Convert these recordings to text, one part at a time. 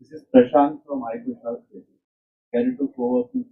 This is Prashant from iQuick. Carry to co-working.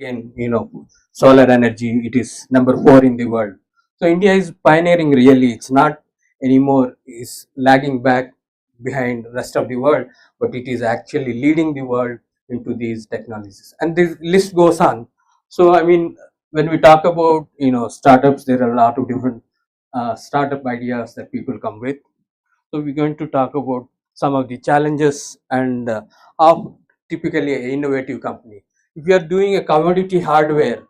in solar energy. It is number 4 in the world. So India is pioneering really. It's not anymore is lagging back behind rest of the world, but it is actually leading the world into these technologies. And the list goes on. So I mean, when we talk about startups, there are a lot of different startup ideas that people come with. So we're going to talk about some of the challenges and of typically an innovative company. If you are doing a commodity hardware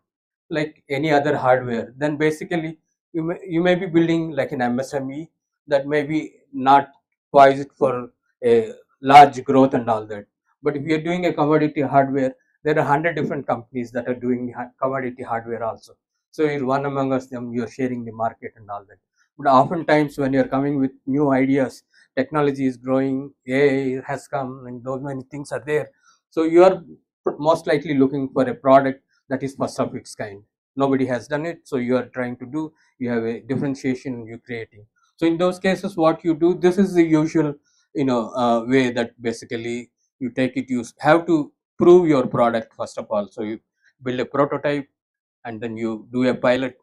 like any other hardware, then basically you may be building like an MSME that may be not poised for a large growth and all that. But if you're doing a commodity hardware, there are 100 different companies that are doing commodity hardware also. So you're one among us, them you're sharing the market and all that. But oftentimes when you're coming with new ideas, technology is growing, AI has come, and those many things are there. So you are most likely looking for a product that is first of its kind. Nobody has done it, so you are trying to do. You have a differentiation you're creating. So in those cases, what you do, this is the usual, way that basically you take it. You have to prove your product first of all. So you build a prototype, and then you do a pilot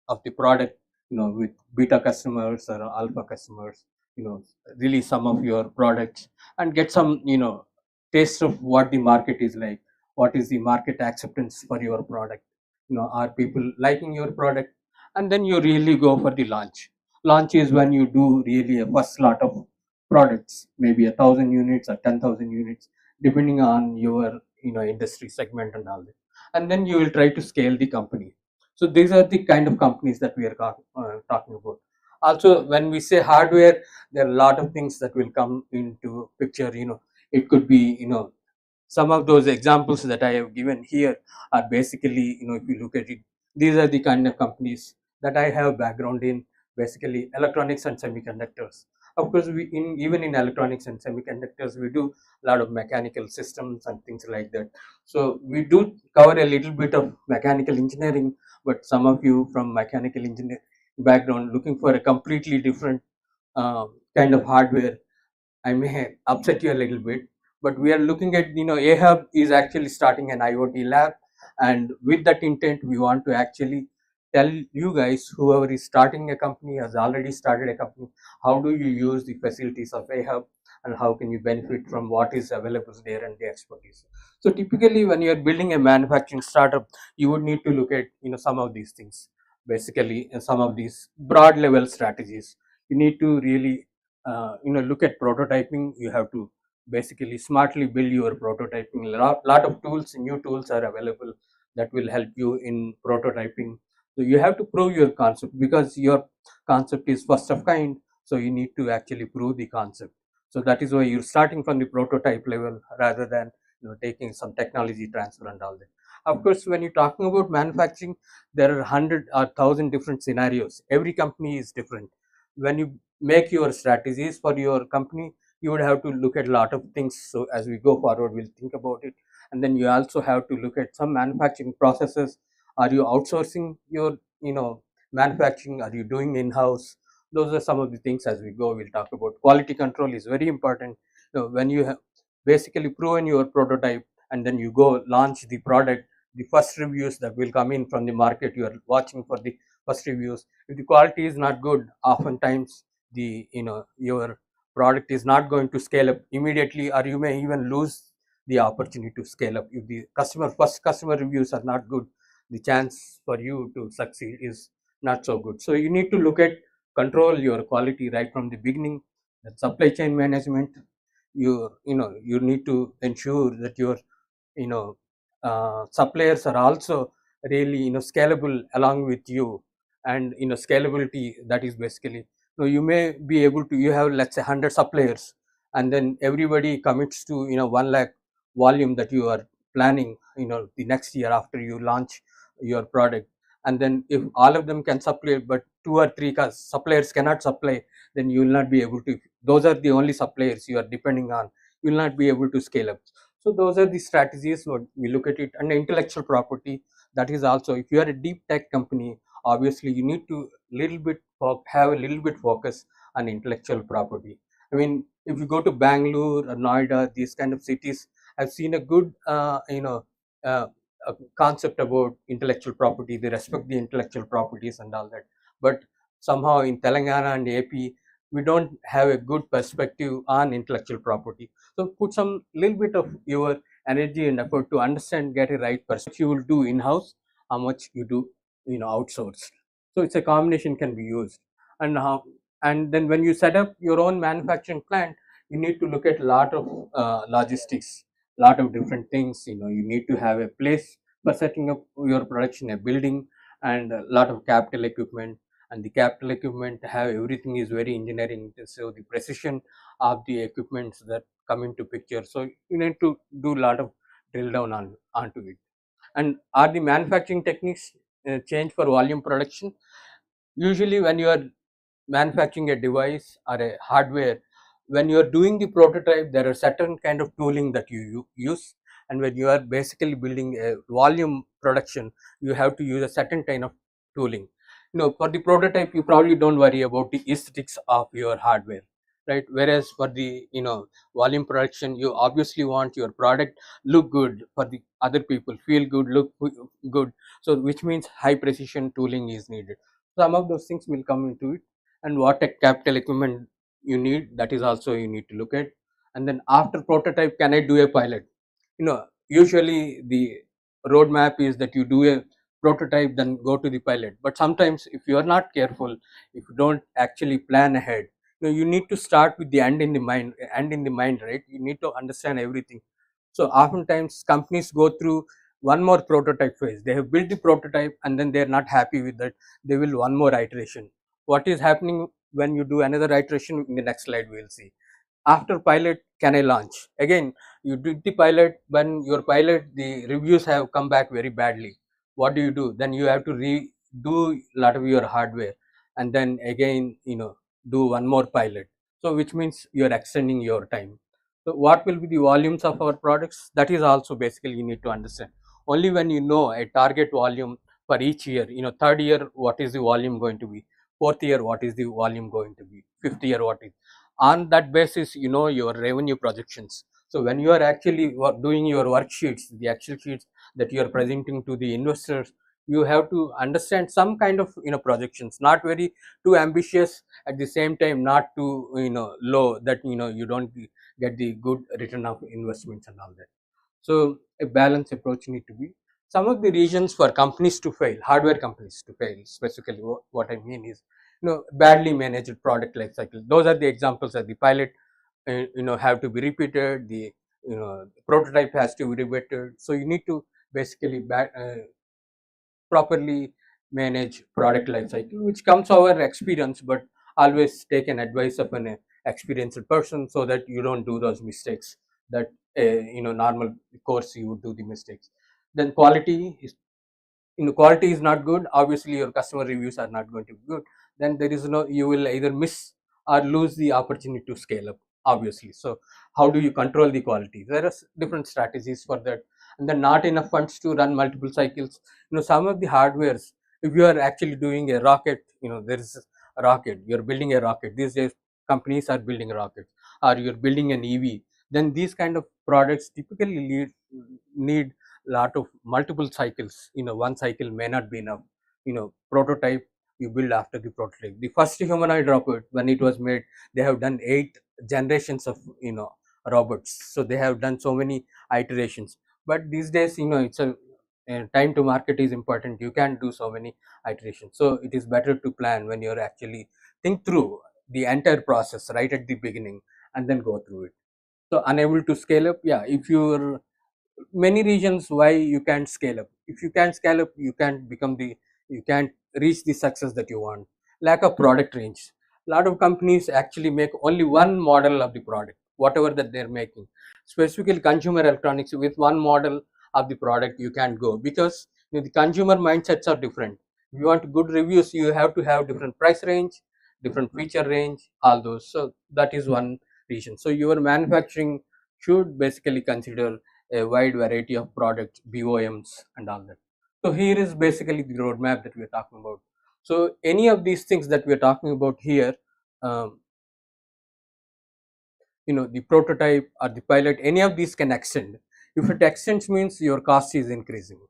of the product, with beta customers or alpha customers, release some of your products and get some, taste of what the market is like. What is the market acceptance for your product? Are people liking your product? And then you really go for the launch. Launch is when you do really a first lot of products, maybe 1,000 units or 10,000 units, depending on your, industry segment and all that. And then you will try to scale the company. So these are the kind of companies that we are talking about. Also, when we say hardware, there are a lot of things that will come into picture. It could be, some of those examples that I have given here are basically, if you look at it, these are the kind of companies that I have background in, basically electronics and semiconductors. Of course, even in electronics and semiconductors, we do a lot of mechanical systems and things like that. So we do cover a little bit of mechanical engineering, but some of you from mechanical engineering background looking for a completely different kind of hardware, I may upset you a little bit, but we are looking at, Ahab is actually starting an IoT lab, and with that intent, we want to actually tell you guys, whoever is starting a company, has already started a company, how do you use the facilities of Ahab, and how can you benefit from what is available there and the expertise. So typically, when you are building a manufacturing startup, you would need to look at, some of these things, basically, some of these broad level strategies. You need to really look at prototyping. You have to basically smartly build your prototyping. Lot of tools, new tools are available that will help you in prototyping. So you have to prove your concept, because your concept is first of kind. So you need to actually prove the concept. So that is why you're starting from the prototype level rather than taking some technology transfer and all that. Of course, when you're talking about manufacturing, there are 100 or 1,000 different scenarios. Every company is different. When you make your strategies for your company, you would have to look at a lot of things. So as we go forward, we'll think about it. And then you also have to look at some manufacturing processes. Are you outsourcing your manufacturing? Are you doing in-house? Those are some of the things. As we go, we'll talk about quality control is very important. When you have basically proven your prototype, and then you go launch the product, the first reviews that will come in from the market, you are watching for the first reviews. If the quality is not good, oftentimes the your product is not going to scale up immediately, or you may even lose the opportunity to scale up. If the first customer reviews are not good, the chance for you to succeed is not so good. So you need to look at control your quality right from the beginning. That supply chain management, you need to ensure that your you know suppliers are also really scalable along with you. And scalability, that is basically, you may be able to, you have, let's say, 100 suppliers, and then everybody commits to 1 lakh volume that you are planning the next year after you launch your product. And then if all of them can supply, but two or three suppliers cannot supply, then you will not be able to, those are the only suppliers you are depending on, you will not be able to scale up. So those are the strategies what we look at it. And intellectual property, that is also, if you are a deep tech company, obviously you need to have a little bit focus on intellectual property. I mean, if you go to Bangalore or Noida, these kind of cities, I've seen a good uh, a concept about intellectual property. They respect the intellectual properties and all that. But somehow in Telangana and AP, we don't have a good perspective on intellectual property. So put some little bit of your energy and effort to understand, get a right perspective. You will do in-house, how much you do, outsourced. So it's a combination can be used. And how, and then when you set up your own manufacturing plant, you need to look at a lot of logistics, lot of different things. You need to have a place for setting up your production, a building, and a lot of capital equipment. And the capital equipment have everything is very engineering intensive, so the precision of the equipments that come into picture. So you need to do a lot of drill down onto it. And are the manufacturing techniques change for volume production? Usually when you are manufacturing a device or a hardware, when you are doing the prototype, there are certain kind of tooling that you use. And when you are basically building a volume production, you have to use a certain kind of tooling. For the prototype, you probably don't worry about the aesthetics of your hardware, right? Whereas for the volume production, you obviously want your product look good for the other people, feel good, look good. So which means high precision tooling is needed. Some of those things will come into it. And what a capital equipment you need, that is also you need to look at. And then after prototype, can I do a pilot? Usually the roadmap is that you do a prototype, then go to the pilot. But sometimes if you are not careful, if you don't actually plan ahead, you need to start with the end in the mind, right? You need to understand everything. So oftentimes companies go through one more prototype phase. They have built the prototype and then they are not happy with that. They will one more iteration. What is happening when you do another iteration? In the next slide we will see. After pilot, can I launch? Again, you did the pilot. When your pilot, the reviews have come back very badly. What do? Then you have to redo a lot of your hardware, and then again, do one more pilot. So which means you're extending your time. So what will be the volumes of our products? That is also basically you need to understand. Only when you know a target volume for each year, third year, what is the volume going to be? Fourth year, what is the volume going to be? Fifth year, what is? On that basis, your revenue projections. So when you are actually doing your worksheets, the actual sheets that you are presenting to the investors, you have to understand some kind of projections, not very too ambitious, at the same time not too low, that you don't get the good return of investments and all that. So a balanced approach need to be. Some of the reasons for companies to fail, hardware companies to fail, specifically what I mean is, badly managed product life cycle. Those are the examples of the pilot, have to be repeated. The prototype has to be repeated. So you need to basically properly manage product life cycle, which comes over experience, but always take an advice of an experienced person so that you don't do those mistakes that normal course you would do the mistakes. Then quality is not good, obviously your customer reviews are not going to be good. Then there is no, you will either miss or lose the opportunity to scale up, obviously. So how do you control the quality? There are different strategies for that. And then not enough funds to run multiple cycles. Some of the hardwares, if you are actually doing a rocket, there is a rocket, you're building a rocket these days, companies are building rockets, or you're building an EV, then these kind of products typically need lot of multiple cycles. One cycle may not be enough. Prototype, you build after the prototype. The first humanoid robot, when it was made, they have done 8 generations of robots. So they have done so many iterations. But these days, it's a time to market is important. You can't do so many iterations. So it is better to plan when you're actually think through the entire process right at the beginning, and then go through it. So unable to scale up, yeah, if you're many regions why you can't scale up. If you can't scale up, you can't reach the success that you want. Lack of product range. A lot of companies actually make only one model of the product, whatever that they're making. Specifically consumer electronics, with one model of the product you can't go, because the consumer mindsets are different. If you want good reviews, you have to have different price range, different feature range, all those. So that is one reason. So your manufacturing should basically consider a wide variety of products, BOMs, and all that. So here is basically the roadmap that we are talking about. So any of these things that we are talking about here, um, the prototype or the pilot, any of these can extend. If it extends, means your cost is increasing.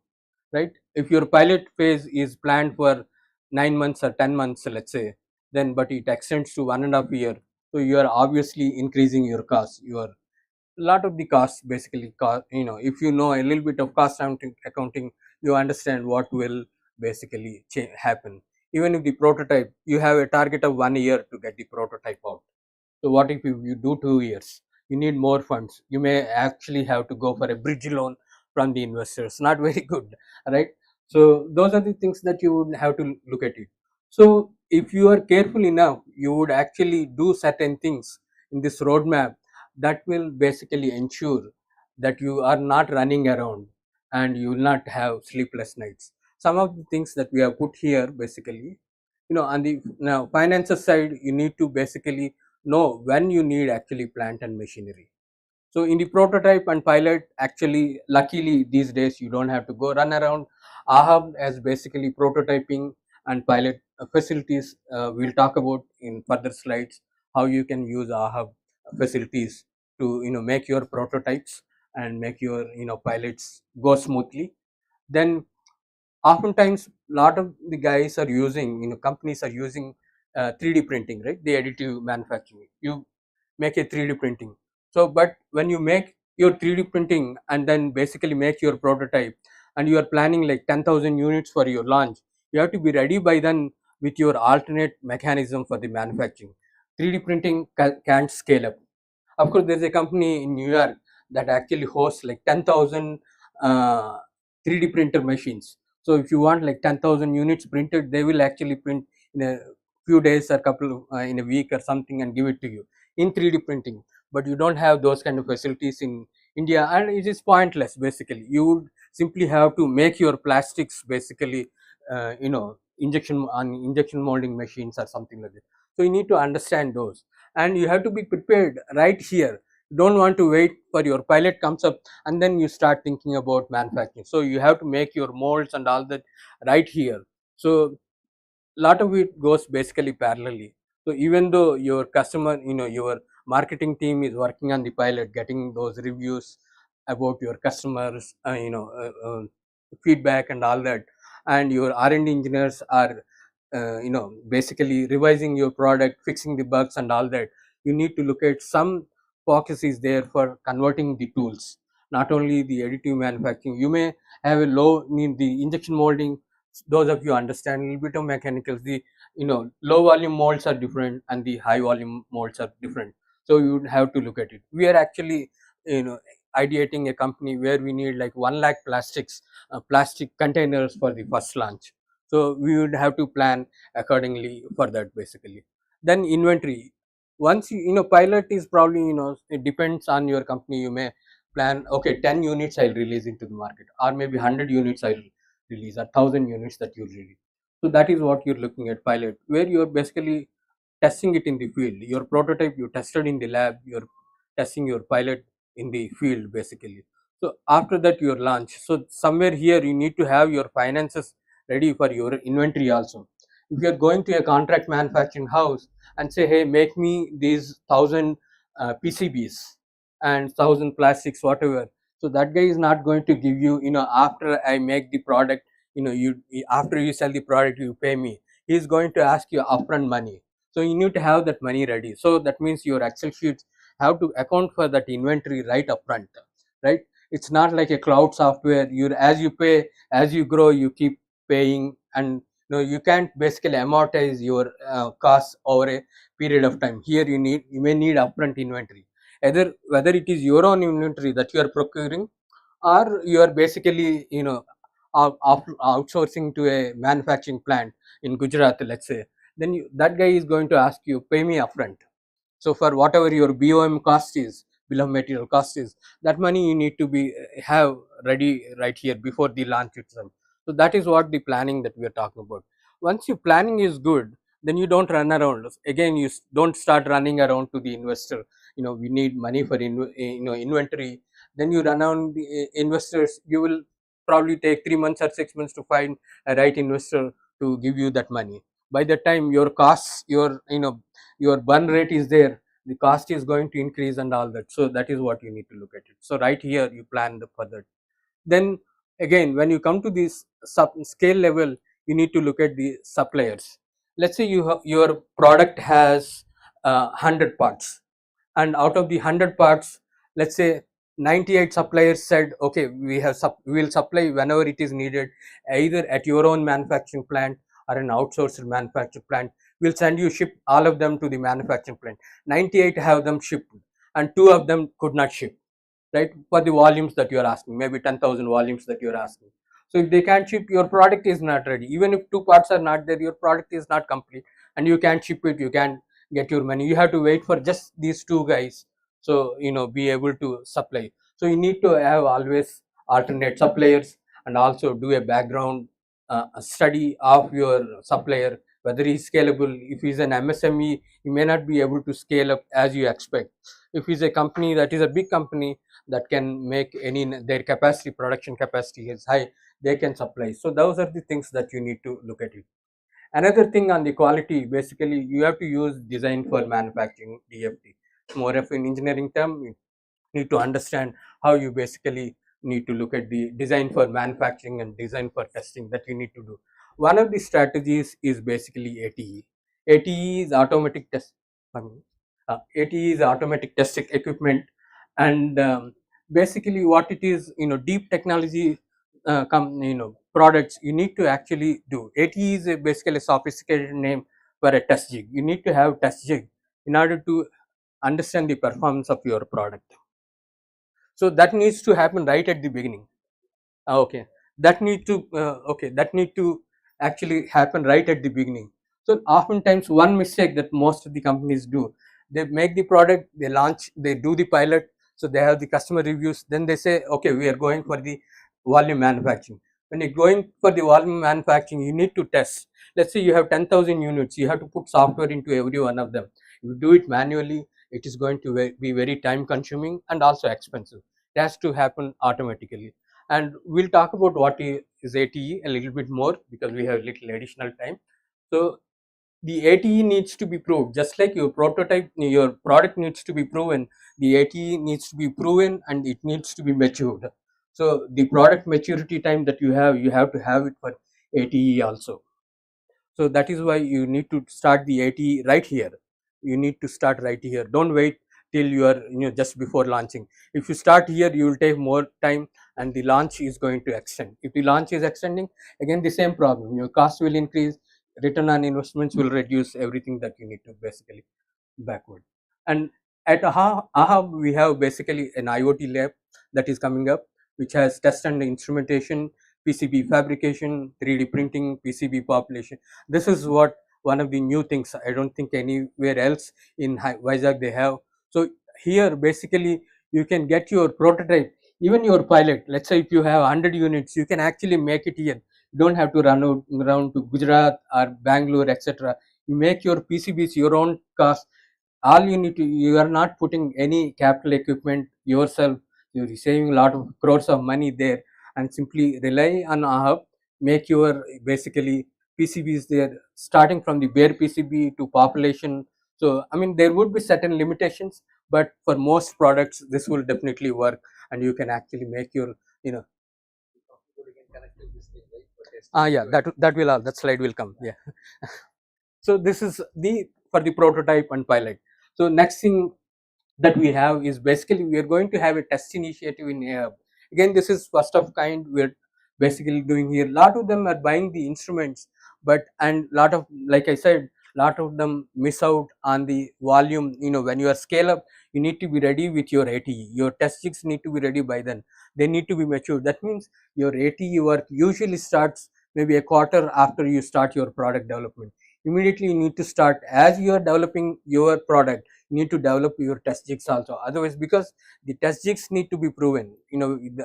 right? If your pilot phase is planned for 9 months or 10 months, let's say, then but it extends to 1.5 year, so you are obviously increasing your cost. You are lot of the costs basically if you know a little bit of cost accounting, you understand what will basically happen. Even if the prototype, you have a target of 1 year to get the prototype out. So what if you do 2 years? You need more funds. You may actually have to go for a bridge loan from the investors. Not very good, right? So those are the things that you would have to look at it. So if you are careful enough, you would actually do certain things in this roadmap that will basically ensure that you are not running around and you will not have sleepless nights. Some of the things that we have put here basically, on the now finances side, you need to basically know when you need actually plant and machinery. So in the prototype and pilot, actually, luckily these days you don't have to go run around. Ahab as basically prototyping and pilot facilities. We'll talk about in further slides how you can use Ahab facilities to make your prototypes and make your pilots go smoothly. Then oftentimes a lot of the guys are using, companies are using 3D printing, right? The additive manufacturing. You make a 3D printing. So but when you make your 3D printing and then basically make your prototype, and you are planning like 10,000 units for your launch, you have to be ready by then with your alternate mechanism for the manufacturing. 3D printing can't scale up. Of course, there's a company in New York that actually hosts like 10,000 uh, 3D printer machines. So if you want like 10,000 units printed, they will actually print in a few days or in a week or something and give it to you in 3D printing. But you don't have those kind of facilities in India, and it is pointless basically. You would simply have to make your plastics basically, injection molding machines or something like that. So you need to understand those, and you have to be prepared right here. You don't want to wait for your pilot comes up and then you start thinking about manufacturing. So you have to make your molds and all that right here. So lot of it goes basically parallelly. So even though your customer, your marketing team is working on the pilot, getting those reviews about your customers, feedback and all that, and your R&D engineers are basically revising your product, fixing the bugs and all that, you need to look at some focus is there for converting the tools, not only the additive manufacturing. You may have a low need the injection molding. Those of you understand a little bit of mechanicals, the low volume molds are different and the high volume molds are different. So you would have to look at it. We are actually you know ideating a company where we need like 1 lakh plastic containers for the first launch. So we would have to plan accordingly for that basically. Then inventory, once pilot is probably, it depends on your company. You may plan, okay, 10 units I'll release into the market, or maybe 100 units I'll release, or 1,000 units that you release. So that is what you're looking at pilot, where you're basically testing it in the field. Your prototype you tested in the lab, you're testing your pilot in the field basically. So after that your launch. So somewhere here you need to have your finances ready for your inventory also. If you're going to a contract manufacturing house and say, hey, make me these 1,000 PCBs and 1,000 plastics, whatever. So that guy is not going to give you, after I make the product, you after you sell the product, you pay me. He is going to ask you upfront money. So you need to have that money ready. So that means your Excel sheets have to account for that inventory right upfront, right? It's not like a cloud software. You as you pay, as you grow, you keep paying, and you can't basically amortize your costs over a period of time. Here you may need upfront inventory, either whether it is your own inventory that you are procuring, or you are basically outsourcing to a manufacturing plant in Gujarat, let's say. Then that guy is going to ask you, pay me upfront. So for whatever your BOM cost is, bill of material cost is, that money you need to be have ready right here before the launch itself. So that is what the planning that we are talking about. Once your planning is good, then you don't run around. Again, you don't start running around to the investor. We need money for inventory. Then you run on the investors. You will probably take 3 months or 6 months to find a right investor to give you that money. By the time your costs, your burn rate is there, the cost is going to increase and all that. So that is what you need to look at it. So right here you plan for that. Then Again, when you come to this scale level, you need to look at the suppliers. Let's say your product has 100 parts, and out of the 100 parts, let's say 98 suppliers said, okay, we will supply whenever it is needed, either at your own manufacturing plant or an outsourced manufacturing plant. We'll send you, ship all of them to the manufacturing plant. 98 have them shipped, and two of them could not ship, right? For the volumes that you are asking, maybe 10,000 volumes that you are asking. So if they can't ship, your product is not ready. Even if two parts are not there, your product is not complete, and you can't ship it, you can't get your money. You have to wait for just these two guys, so be able to supply. So you need to have always alternate suppliers, and also do a background study of your supplier, whether he's scalable. If he's an MSME, he may not be able to scale up as you expect. If he's a company that is a big company that can make any, their capacity, production capacity is high, they can supply. So those are the things that you need to look at it. Another thing on the quality, basically you have to use design for manufacturing, DFT. It's more of an engineering term. You need to understand how you basically need to look at the design for manufacturing and design for testing that you need to do. One of the strategies is basically ATE. ATE is automatic test. ATE is automatic testing equipment, and basically what it is, deep technology products you need to actually do. ATE is basically a sophisticated name for a test jig. You need to have test jig in order to understand the performance of your product. So that needs to happen right at the beginning. Okay, that need to actually happen right at the beginning. So oftentimes one mistake that most of the companies do, they make the product, they launch, they do the pilot, so they have the customer reviews, then they say, okay, we are going for the volume manufacturing. When you're going for the volume manufacturing, you need to test. Let's say you have 10,000 units, you have to put software into every one of them. If you do it manually, it is going to be very time consuming and also expensive. It has to happen automatically. And we'll talk about what is ATE a little bit more, because we have little additional time. So the ATE needs to be proved, just like your prototype, your product needs to be proven. The ATE needs to be proven, and it needs to be matured. So the product maturity time that you have to have it for ATE also. So that is why you need to start the ATE right here. You need to start right here. Don't wait till you are just before launching. If you start here, you will take more time, and the launch is going to extend. If the launch is extending, again the same problem. Your cost will increase, return on investments will reduce, everything that you need to basically backward. And at AHA, we have basically an IoT lab that is coming up, which has test and instrumentation, PCB fabrication, 3D printing, PCB population. This is what one of the new things. I don't think anywhere else in Vizag they have. So here basically you can get your prototype, even your pilot. Let's say if you have 100 units, you can actually make it here. You don't have to run out around to Gujarat or Bangalore, etc. You make your PCBs your own cost. All you need to, you are not putting any capital equipment yourself. You're saving a lot of crores of money there, and simply rely on a hub. Make your basically PCBs there, starting from the bare PCB to population. So I mean there would be certain limitations, but for most products this will definitely work, and you can actually make your you know yeah, that will all, that slide will come, yeah. So this is the for the prototype and pilot. So next thing that we have is basically we are going to have a test initiative in AI. Again, this is first of kind we're basically doing here. Lot of them are buying the instruments, but and lot of, like I said, lot of them miss out on the volume. When you are scale up, you need to be ready with your ATE. Your test jigs need to be ready by then. They need to be mature. That means your ATE work usually starts maybe a quarter after you start your product development. Immediately you need to start, as you are developing your product, you need to develop your test jigs also. Otherwise, because the test jigs need to be proven,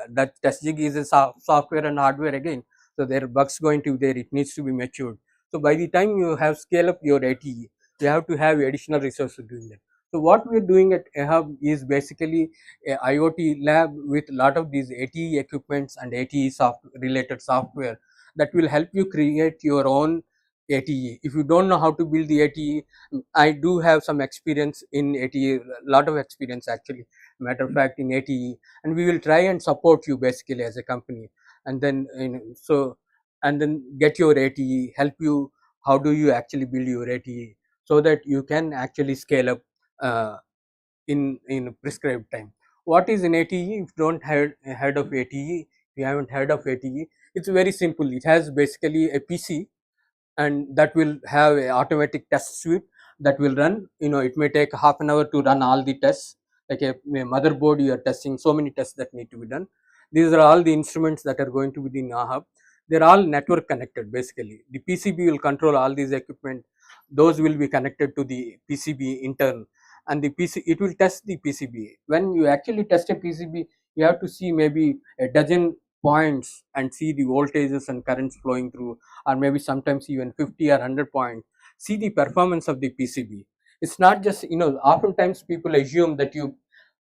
that test jig is a software and hardware again, so there are bugs going to be there, it needs to be matured. So by the time you have scale up your ATE, you have to have additional resources doing that. So what we are doing at Ahab is basically a IoT lab with a lot of these ATE equipments and ATE related software that will help you create your own ATE. If you don't know how to build the ATE, I do have some experience in ATE, a lot of experience actually, matter of fact, in ATE, and we will try and support you basically as a company. and then and then get your ATE, help you how do you actually build your ATE, so that you can actually scale up uh, in prescribed time. What is an ATE? If you don't have heard of ATE, if you haven't heard of ATE, it's very simple. It has basically a PC, and that will have a automatic test suite that will run. It may take half an hour to run all the tests. Like a motherboard, you are testing so many tests that need to be done. These are all the instruments that are going to be in a hub. They're all network connected. Basically, the PCB will control all these equipment. Those will be connected to the PCB intern, and the PC, it will test the PCB. When you actually test a PCB, you have to see maybe a dozen points and see the voltages and currents flowing through, or maybe sometimes even 50 or 100 points. See the performance of the PCB. It's not just, oftentimes people assume that you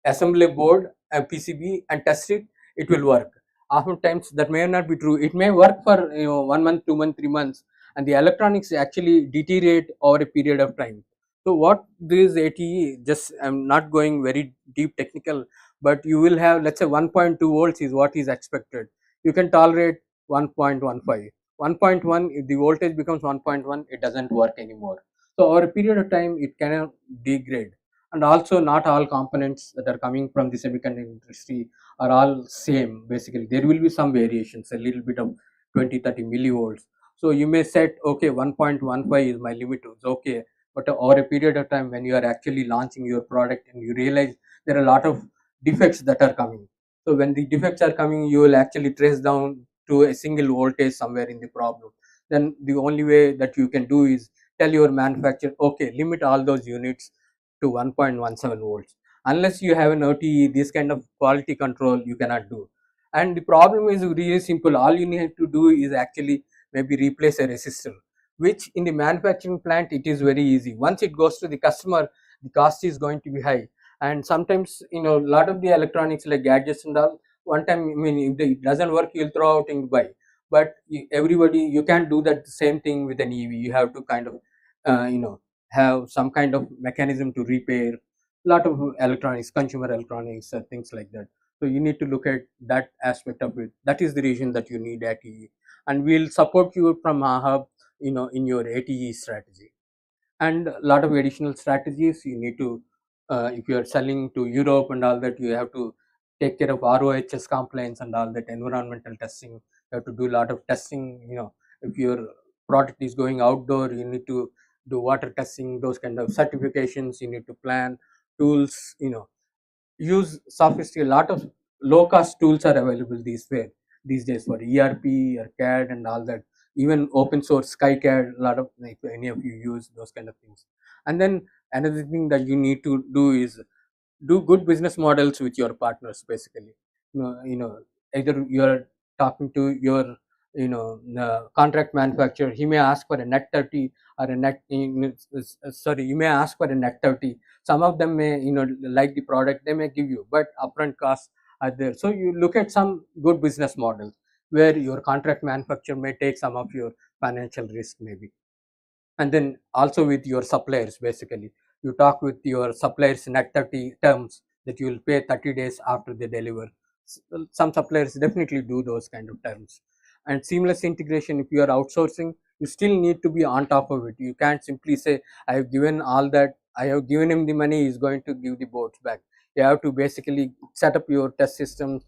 assemble a board, a PCB, and test it, it will work. Oftentimes that may not be true. It may work for 1 month, 2 months, 3 months, and the electronics actually deteriorate over a period of time. So what this ATE, just I'm not going very deep technical, but you will have, let's say, 1.2 volts is what is expected. You can tolerate 1.15. 1.1, if the voltage becomes 1.1, it doesn't work anymore. So over a period of time, it cannot degrade. And also, not all components that are coming from the semiconductor industry are all same. Basically, there will be some variations, a little bit of 20-30 millivolts. So you may set, okay, 1.15 is my limit, it's okay. But over a period of time, when you are actually launching your product and you realize there are a lot of defects that are coming. So when the defects are coming, you will actually trace down to a single voltage somewhere in the problem. Then the only way that you can do is tell your manufacturer, okay, limit all those units to 1.17 volts. Unless you have an OTE, this kind of quality control you cannot do. And the problem is really simple. All you need to do is actually maybe replace a resistor, which in the manufacturing plant it is very easy. Once it goes to the customer, the cost is going to be high. And sometimes, a lot of the electronics like gadgets and all, one time, I mean, if it doesn't work, you'll throw out and buy. But everybody, you can't do that same thing with an EV. You have to kind of, uh, you know, have some kind of mechanism to repair a lot of electronics, consumer electronics, things like that. So you need to look at that aspect of it. That is the reason that you need ATE, and we'll support you from our hub, in your ATE strategy. And a lot of additional strategies you need to, if you are selling to Europe and all that, you have to take care of ROHS compliance and all that, environmental testing. You have to do a lot of testing. If your product is going outdoor, you need to do water testing, those kind of certifications. You need to plan tools, use sophisticated, a lot of low cost tools are available these days for ERP or CAD and all that. Even open source SkyCAD, a lot of, like, any of you use those kind of things. And then another thing that you need to do is do good business models with your partners. Basically, either you're talking to your, contract manufacturer, he may ask for a net 30 or a net, sorry, you may ask for a net 30. Some of them may, like the product, they may give you, but upfront costs are there. So you look at some good business models where your contract manufacturer may take some of your financial risk maybe. And then also with your suppliers, basically you talk with your suppliers in at 30 terms that you will pay 30 days after they deliver. Some suppliers definitely do those kind of terms. And seamless integration, if you are outsourcing, you still need to be on top of it. You can't simply say, I have given all that, I have given him the money, he's going to give the boards back. You have to basically set up your test systems.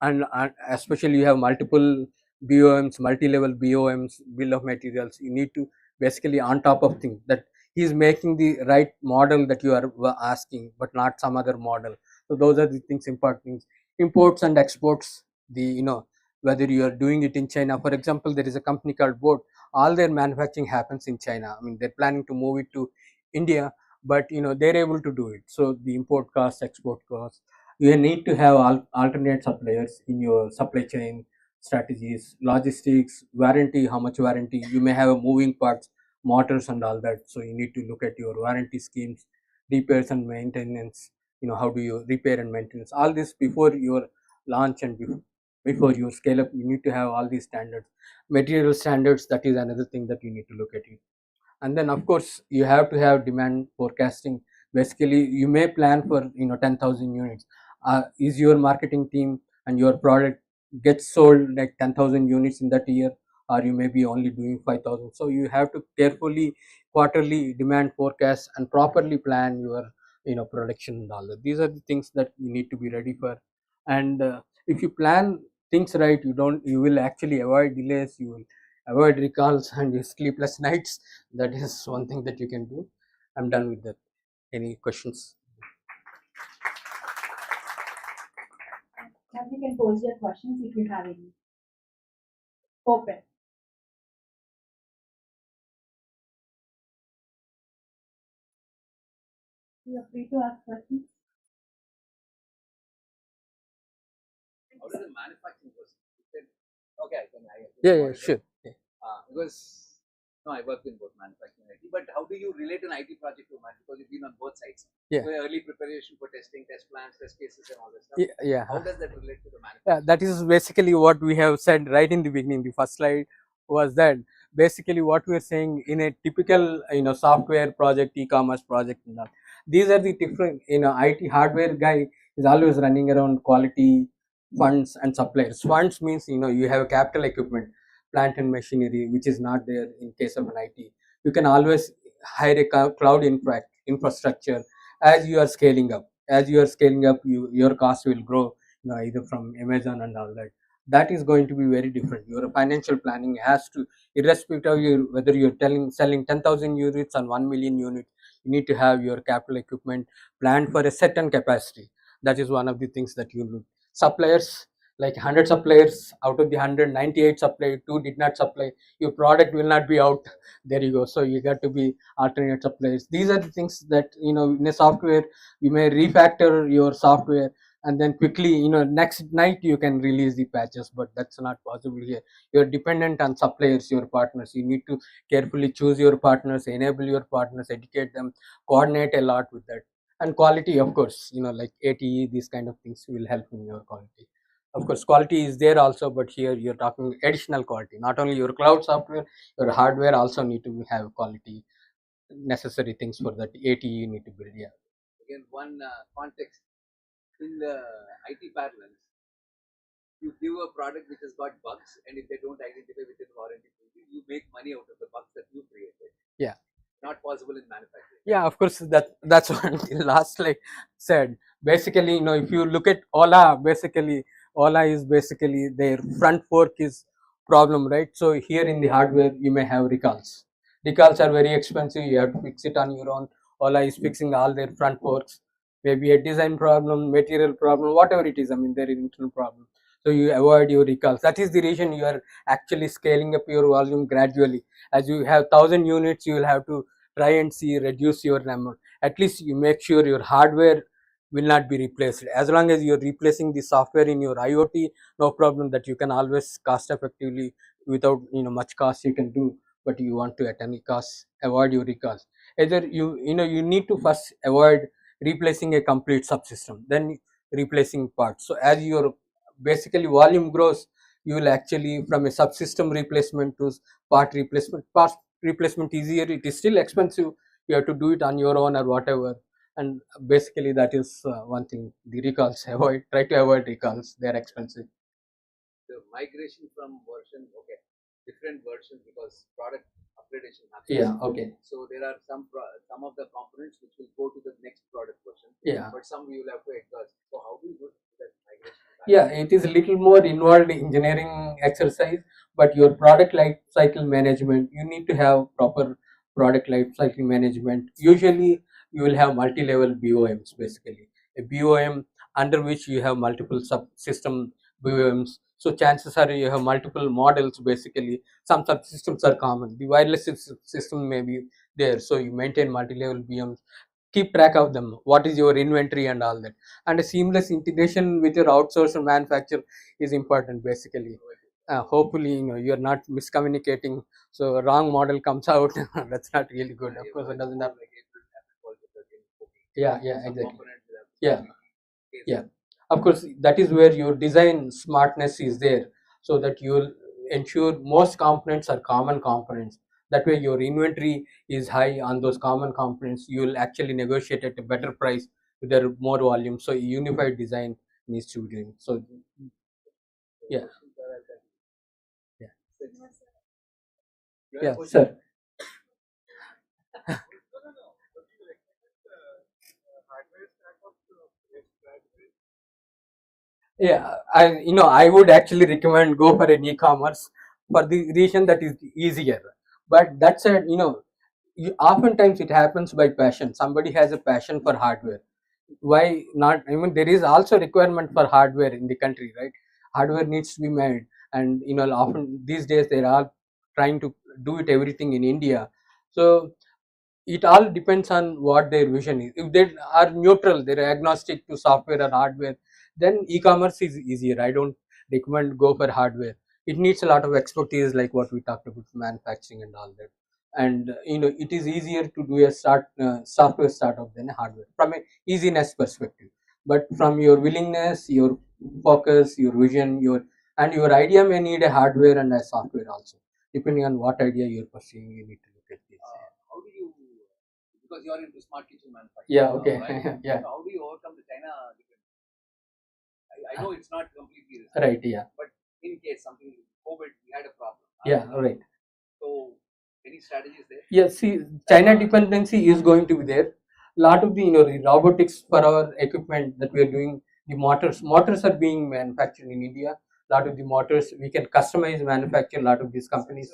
And especially you have multiple BOMs, multi-level BOMs, bill of materials. You need to basically on top of things that he's making the right model that you are asking, but not some other model. So those are the things, important things. Imports and exports, the, whether you are doing it in China, for example, there is a company called Boat. All their manufacturing happens in China. I mean, they're planning to move it to India, but they're able to do it. So the import cost, export cost, you need to have alternate suppliers in your supply chain strategies, logistics, warranty, how much warranty. You may have a moving parts, motors and all that. So you need to look at your warranty schemes, repairs and maintenance. How do you repair and maintenance? All this before your launch and before you scale up, you need to have all these standards. Material standards, that is another thing that you need to look at it. And then of course you have to have demand forecasting. Basically you may plan for 10,000 units. Is your marketing team and your product gets sold like 10,000 units in that year, or you may be only doing 5,000. So you have to carefully quarterly demand forecast and properly plan your production and all that. These are the things that you need to be ready for. And if you plan things right, you will actually avoid delays, you will avoid recalls and your sleepless nights. That is one thing that you can do. I'm done with that. Any questions? Now you can pose your questions if you have any. Open. You are free to ask questions. How does the manufacturing process? Okay, Yeah, sure. Because no, I worked in both manufacturing and IT. But how do you relate an IT project to manufacturing? Because you've been on both sides. Yeah. So early preparation for testing, test plans, test cases, and all that stuff. Yeah. How does that relate to the manufacturing? Yeah, that is basically what we have said right in the beginning. The first slide was that basically what we are saying in a typical software project, e-commerce project, and all. These are the different IT hardware guy is always running around quality, funds, and suppliers. Funds means you have capital equipment, plant and machinery, which is not there in case of an IT. You can always hire a cloud infrastructure as you are scaling up. As you are scaling up, your cost will grow, either from Amazon and all that. That is going to be very different. Your financial planning has to, irrespective of whether you're selling 10,000 units or 1 million units, you need to have your capital equipment planned for a certain capacity. That is one of the things that you look. Suppliers, like 100 suppliers, out of the 198 suppliers, 2 did not supply, your product will not be out. There you go. So you got to be alternate suppliers. These are the things that in a software you may refactor your software, and then quickly next night you can release the patches, but that's not possible here. You're dependent on suppliers, your partners. You need to carefully choose your partners, enable your partners, educate them, coordinate a lot with that. And quality, of course, like ATE, these kind of things will help in your quality. Of course, quality is there also, but here you're talking additional quality. Not only your cloud software, your hardware also need to have quality, necessary things for that ATE you need to build. Yeah. Again, one context in the IT parlance, you give a product which has got bugs, and if they don't identify within the warranty period, you make money out of the bugs that you created. Yeah. Not possible in manufacturing. Yeah, of course, that's what the last like said. Basically, if you look at Ola, basically Ola is basically their front fork is problem, right? So here in the hardware you may have recalls. Recalls are very expensive, you have to fix it on your own. Ola is fixing all their front forks, maybe a design problem, material problem, whatever it is. I mean, there is internal problem, so you avoid your recalls. That is the reason you are actually scaling up your volume gradually. As you have 1,000 units, you will have to try and see reduce your number. At least you make sure your hardware will not be replaced. As long as you're replacing the software in your IoT, no problem, that you can always cost effectively without much cost you can do. But you want to at any cost avoid your recalls. Either you need to first avoid replacing a complete subsystem, then replacing parts. So as your basically volume grows, you will actually from a subsystem replacement to part replacement. Part replacement easier, it is still expensive, you have to do it on your own or whatever. And basically that is one thing. The recalls, try to avoid recalls, they are expensive. The migration from version, okay, different versions, because product upgradation happens. Yeah, okay. So there are some of the components which will go to the next product version. Yeah. But some you will have to exhaust. So how do you do that migration? Yeah, it is a little more involved engineering exercise, but your product life cycle management, you need to have proper product life cycle management. Usually you will have multi-level BOMs, basically a BOM under which you have multiple subsystem BOMs. So chances are you have multiple models. Basically some subsystems are common, the wireless system may be there, so you maintain multi-level BOMs, keep track of them, what is your inventory and all that. And a seamless integration with your outsourced manufacturer is important, basically. Hopefully you're not miscommunicating, so wrong model comes out. That's not really good. Of course it doesn't happen. Yeah, exactly. Yeah, yeah, of course, that is where your design smartness is there, so that you'll ensure most components are common components. That way your inventory is high on those common components, you will actually negotiate at a better price with their more volume. So unified design needs to be doing. So Yeah. questions are at that. Yeah. You have a Yeah, question? sir. Yeah, I would actually recommend go for an e-commerce for the reason that is easier. But that said, oftentimes it happens by passion. Somebody has a passion for hardware. Why not? I mean, there is also requirement for hardware in the country, right? Hardware needs to be made, and often these days they are all trying to do it everything in India. So it all depends on what their vision is. If they are neutral, they're agnostic to software or hardware, then e-commerce is easier. I don't recommend go for hardware. It needs a lot of expertise, like what we talked about, manufacturing and all that. And it is easier to do a software startup than a hardware from a easiness perspective. But from your willingness, your focus, your vision, your idea may need a hardware and a software also, depending on what idea you're pursuing. You need to look at this. How do you, because you're into smart kitchen manufacturing Yeah, now, okay. right? Yeah, So how do you overcome the China difference? I know it's not completely resolved, right. Yeah, but in case something, COVID, we had a problem. yeah, right. So any strategies there? Yeah, see, China dependency is going to be there. Lot of the robotics for our equipment that we are doing, the motors are being manufactured in India. Lot of the motors we can customize, manufacture. Lot of these companies,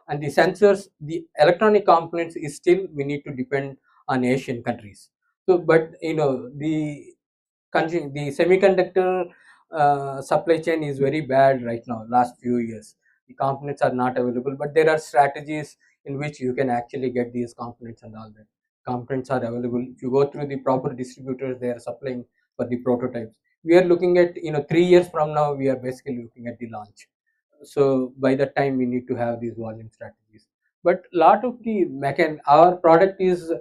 and the sensors, the electronic components is still we need to depend on Asian countries. So, but the semiconductor supply chain is very bad right now. Last few years, the components are not available, but there are strategies in which you can actually get these components, and all that components are available. If you go through the proper distributors, they are supplying for the prototypes. We are looking at 3 years from now, we are basically looking at the launch. So by that time we need to have these volume strategies. But lot of the our product is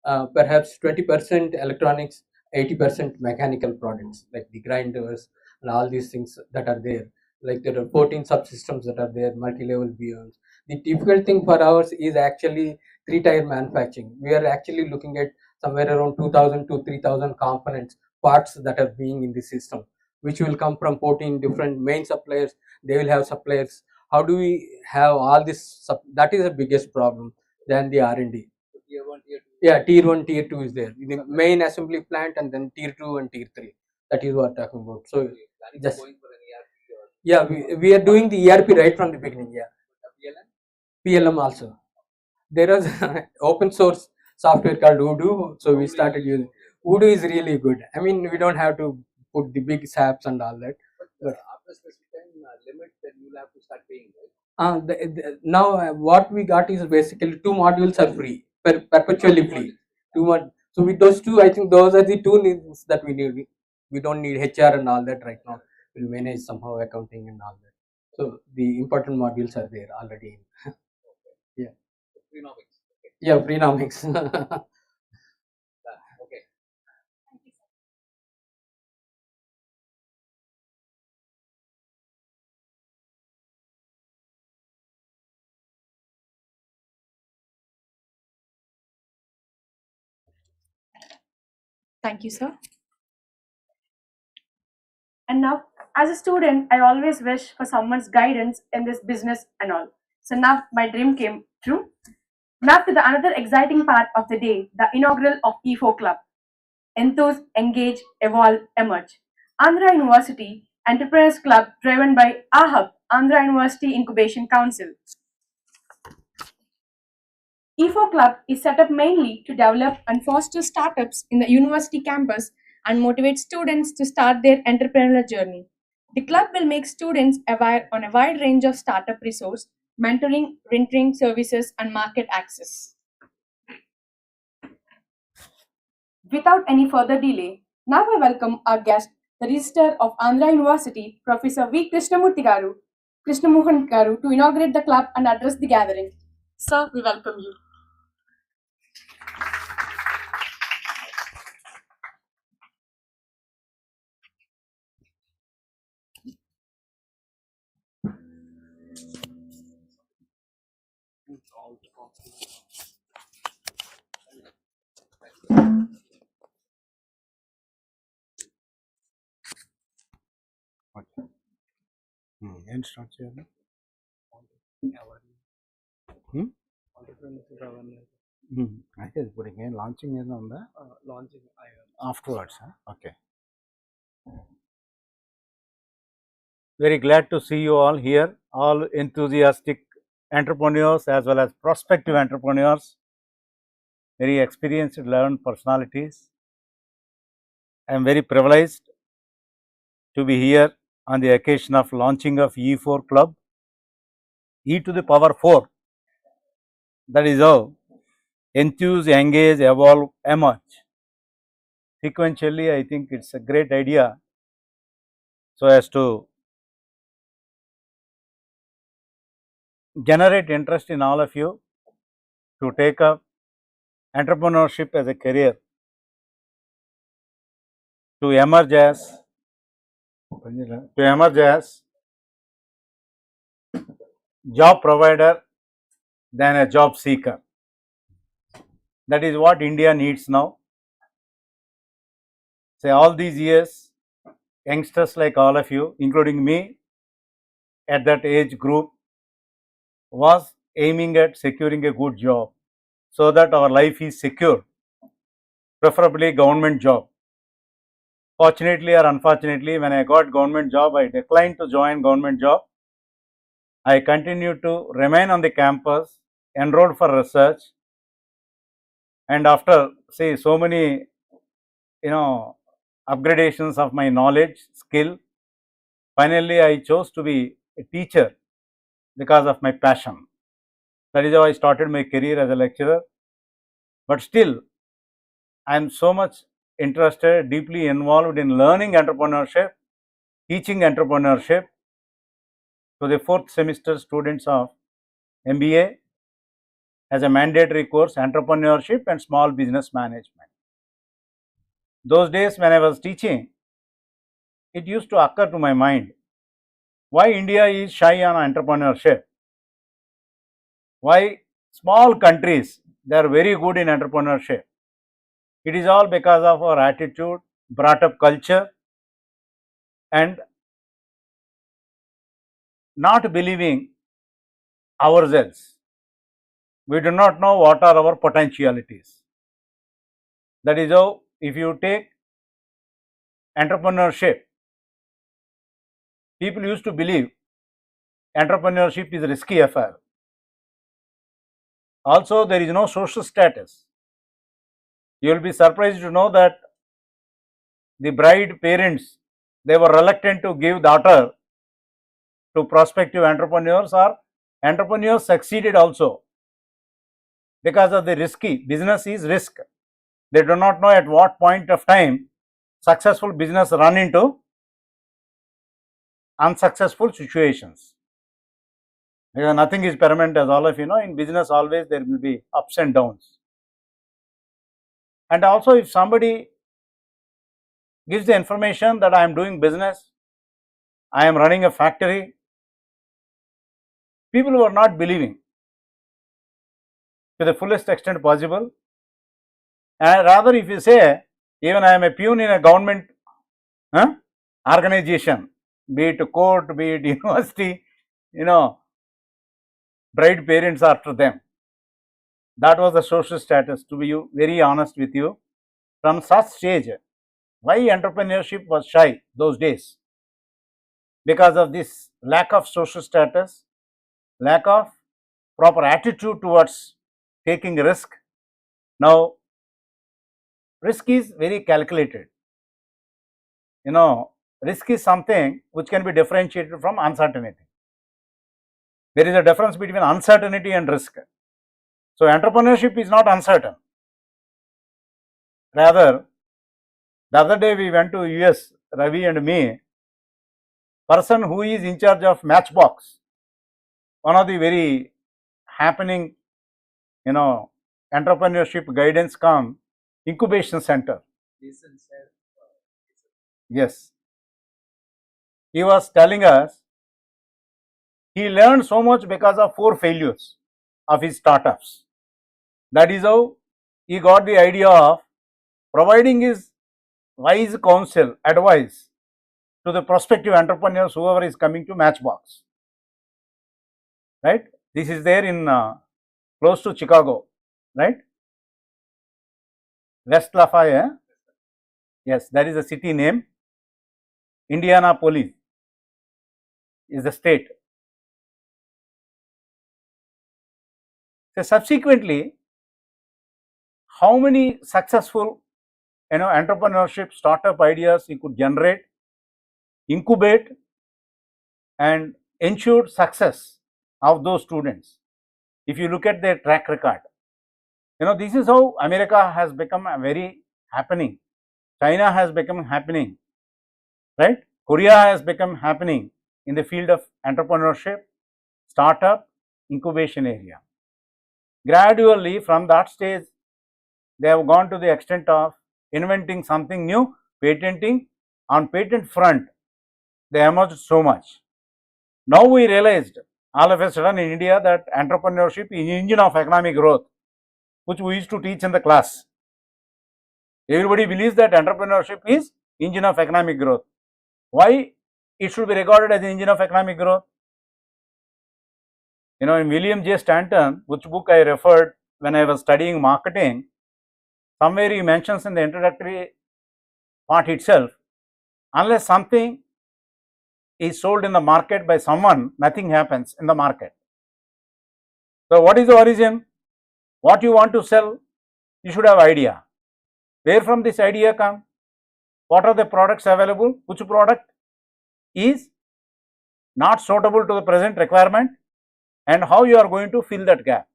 perhaps 20% electronics, 80% mechanical products, like the grinders and all these things that are there. Like there are 14 subsystems that are there, multi-level BOMs. The difficult thing for ours is actually three-tier manufacturing. We are actually looking at somewhere around 2000 to 3000 components, parts that are being in the system, which will come from 14 different main suppliers. They will have suppliers. How do we have all this that is the biggest problem than the R&D. So tier one, tier two. Yeah, tier 1, tier 2 is there, the main assembly plant, and then tier 2 and tier 3. That is what I'm talking about. So Planning just going for an ERP or yeah, we are doing the ERP right from the beginning. Yeah, PLN? PLM also. There is open source software called Odoo, so we started using. Odoo is really good. I mean, we don't have to put the big SAPs and all that. But after specific time limit, then you'll have to start paying, right? Now what we got is basically 2 modules are free, perpetually free. 2 months. So with those two, I think those are the two needs that we need. We don't need HR and all that right now. We'll manage somehow accounting and all that. So the important modules are there already. Yeah. Freenomics. Okay. Yeah, Freenomics. Okay. Thank you, sir. Thank you, sir. And now, as a student, I always wish for someone's guidance in this business and all. So now my dream came true. Now to the another exciting part of the day, the inaugural of E4 Club. Enthuse, engage, evolve, emerge. Andhra University Entrepreneurs Club driven by AHUB, Andhra University Incubation Council. E4 Club is set up mainly to develop and foster startups in the university campus and motivate students to start their entrepreneurial journey. The club will make students aware on a wide range of startup resource, mentoring, renting services, and market access. Without any further delay, now I welcome our guest, the Registrar of Andhra University, Professor V. Krishnamohan Garu, to inaugurate the club and address the gathering. Sir, we welcome you. ఏం start చేయాలి? అయితే ఇప్పుడు ఇంకేం launching ఏదైనా ఉందా? Launching afterwards. Okay. Very glad to see you all here, all enthusiastic entrepreneurs as well as prospective entrepreneurs, very experienced, learned personalities. I am very privileged to be here on the occasion of launching of E4 Club, E to the power 4. That is how enthuse, engage, evolve, emerge. Sequentially, I think it's a great idea so as to generate interest in all of you to take up entrepreneurship as a career, to emerge as job provider than a job seeker. That is what India needs now. Say all these years, youngsters like all of you, including me, at that age group, was aiming at securing a good job so that our life is secure, preferably government job. Fortunately or unfortunately, when I got government job, I declined to join government job. I continued to remain on the campus, enrolled for research, and after say so many upgradations of my knowledge, skill, finally I chose to be a teacher because of my passion. That is how I started my career as a lecturer. But still, I am so much interested, deeply involved in learning entrepreneurship, teaching entrepreneurship to the 4th semester students of MBA as a mandatory course, entrepreneurship and small business management. Those days when I was teaching, it used to occur to my mind, why India is shy on entrepreneurship? Why small countries, they are very good in entrepreneurship? It is all because of our attitude, brought up culture, and not believing ourselves. We do not know what are our potentialities. That is how, if you take entrepreneurship, people used to believe entrepreneurship is a risky affair. Also, there is no social status. You will be surprised to know that the bride parents, they were reluctant to give daughter to prospective entrepreneurs, or entrepreneurs succeeded also because of the risky business is risk. They do not know at what point of time successful business run into unsuccessful situations. Because nothing is permanent, as all of you know. In business always there will be ups and downs. And also, if somebody gives the information that I am doing business, I am running a factory, people who are not believing to the fullest extent possible. And rather, if you say, even I am a peon in a government organization, be it court, be it university, bride parents after them. That was the social status, to be very honest with you. From such stage, why entrepreneurship was shy those days? Because of this lack of social status, lack of proper attitude towards taking risk. Now, risk is very calculated. Risk is something which can be differentiated from uncertainty. There is a difference between uncertainty and risk. So, entrepreneurship is not uncertain. Rather, the other day we went to US, Ravi and me, person who is in charge of Matchbox, one of the very happening, entrepreneurship guidance come incubation center. Yes. He was telling us he learned so much because of 4 failures of his startups. That is how he got the idea of providing his wise counsel, advice to the prospective entrepreneurs, whoever is coming to Matchbox. Right? This is there in close to Chicago, right? West Lafayette. Yes, that is the city name. Indianapolis is the state. So subsequently, how many successful entrepreneurship startup ideas you could generate, incubate, and ensure success of those students? If you look at their track record, this is how America has become a very happening. China has become happening, right? Korea has become happening in the field of entrepreneurship, startup, incubation area. Gradually, from that stage, they have gone to the extent of inventing something new, patenting. On patent front, they emerged so much. Now we realized all of a sudden in India that entrepreneurship is engine of economic growth, which we used to teach in the class. Everybody believes that entrepreneurship is engine of economic growth. Why it should be regarded as engine of economic growth? In William J. Stanton, which book I referred when I was studying marketing, somewhere he mentions in the introductory part itself, unless something is sold in the market by someone, nothing happens in the market. So what is the origin? What you want to sell, you should have idea. Where from this idea come? What are the products available? Which product is not suitable to the present requirement, and how you are going to fill that gap?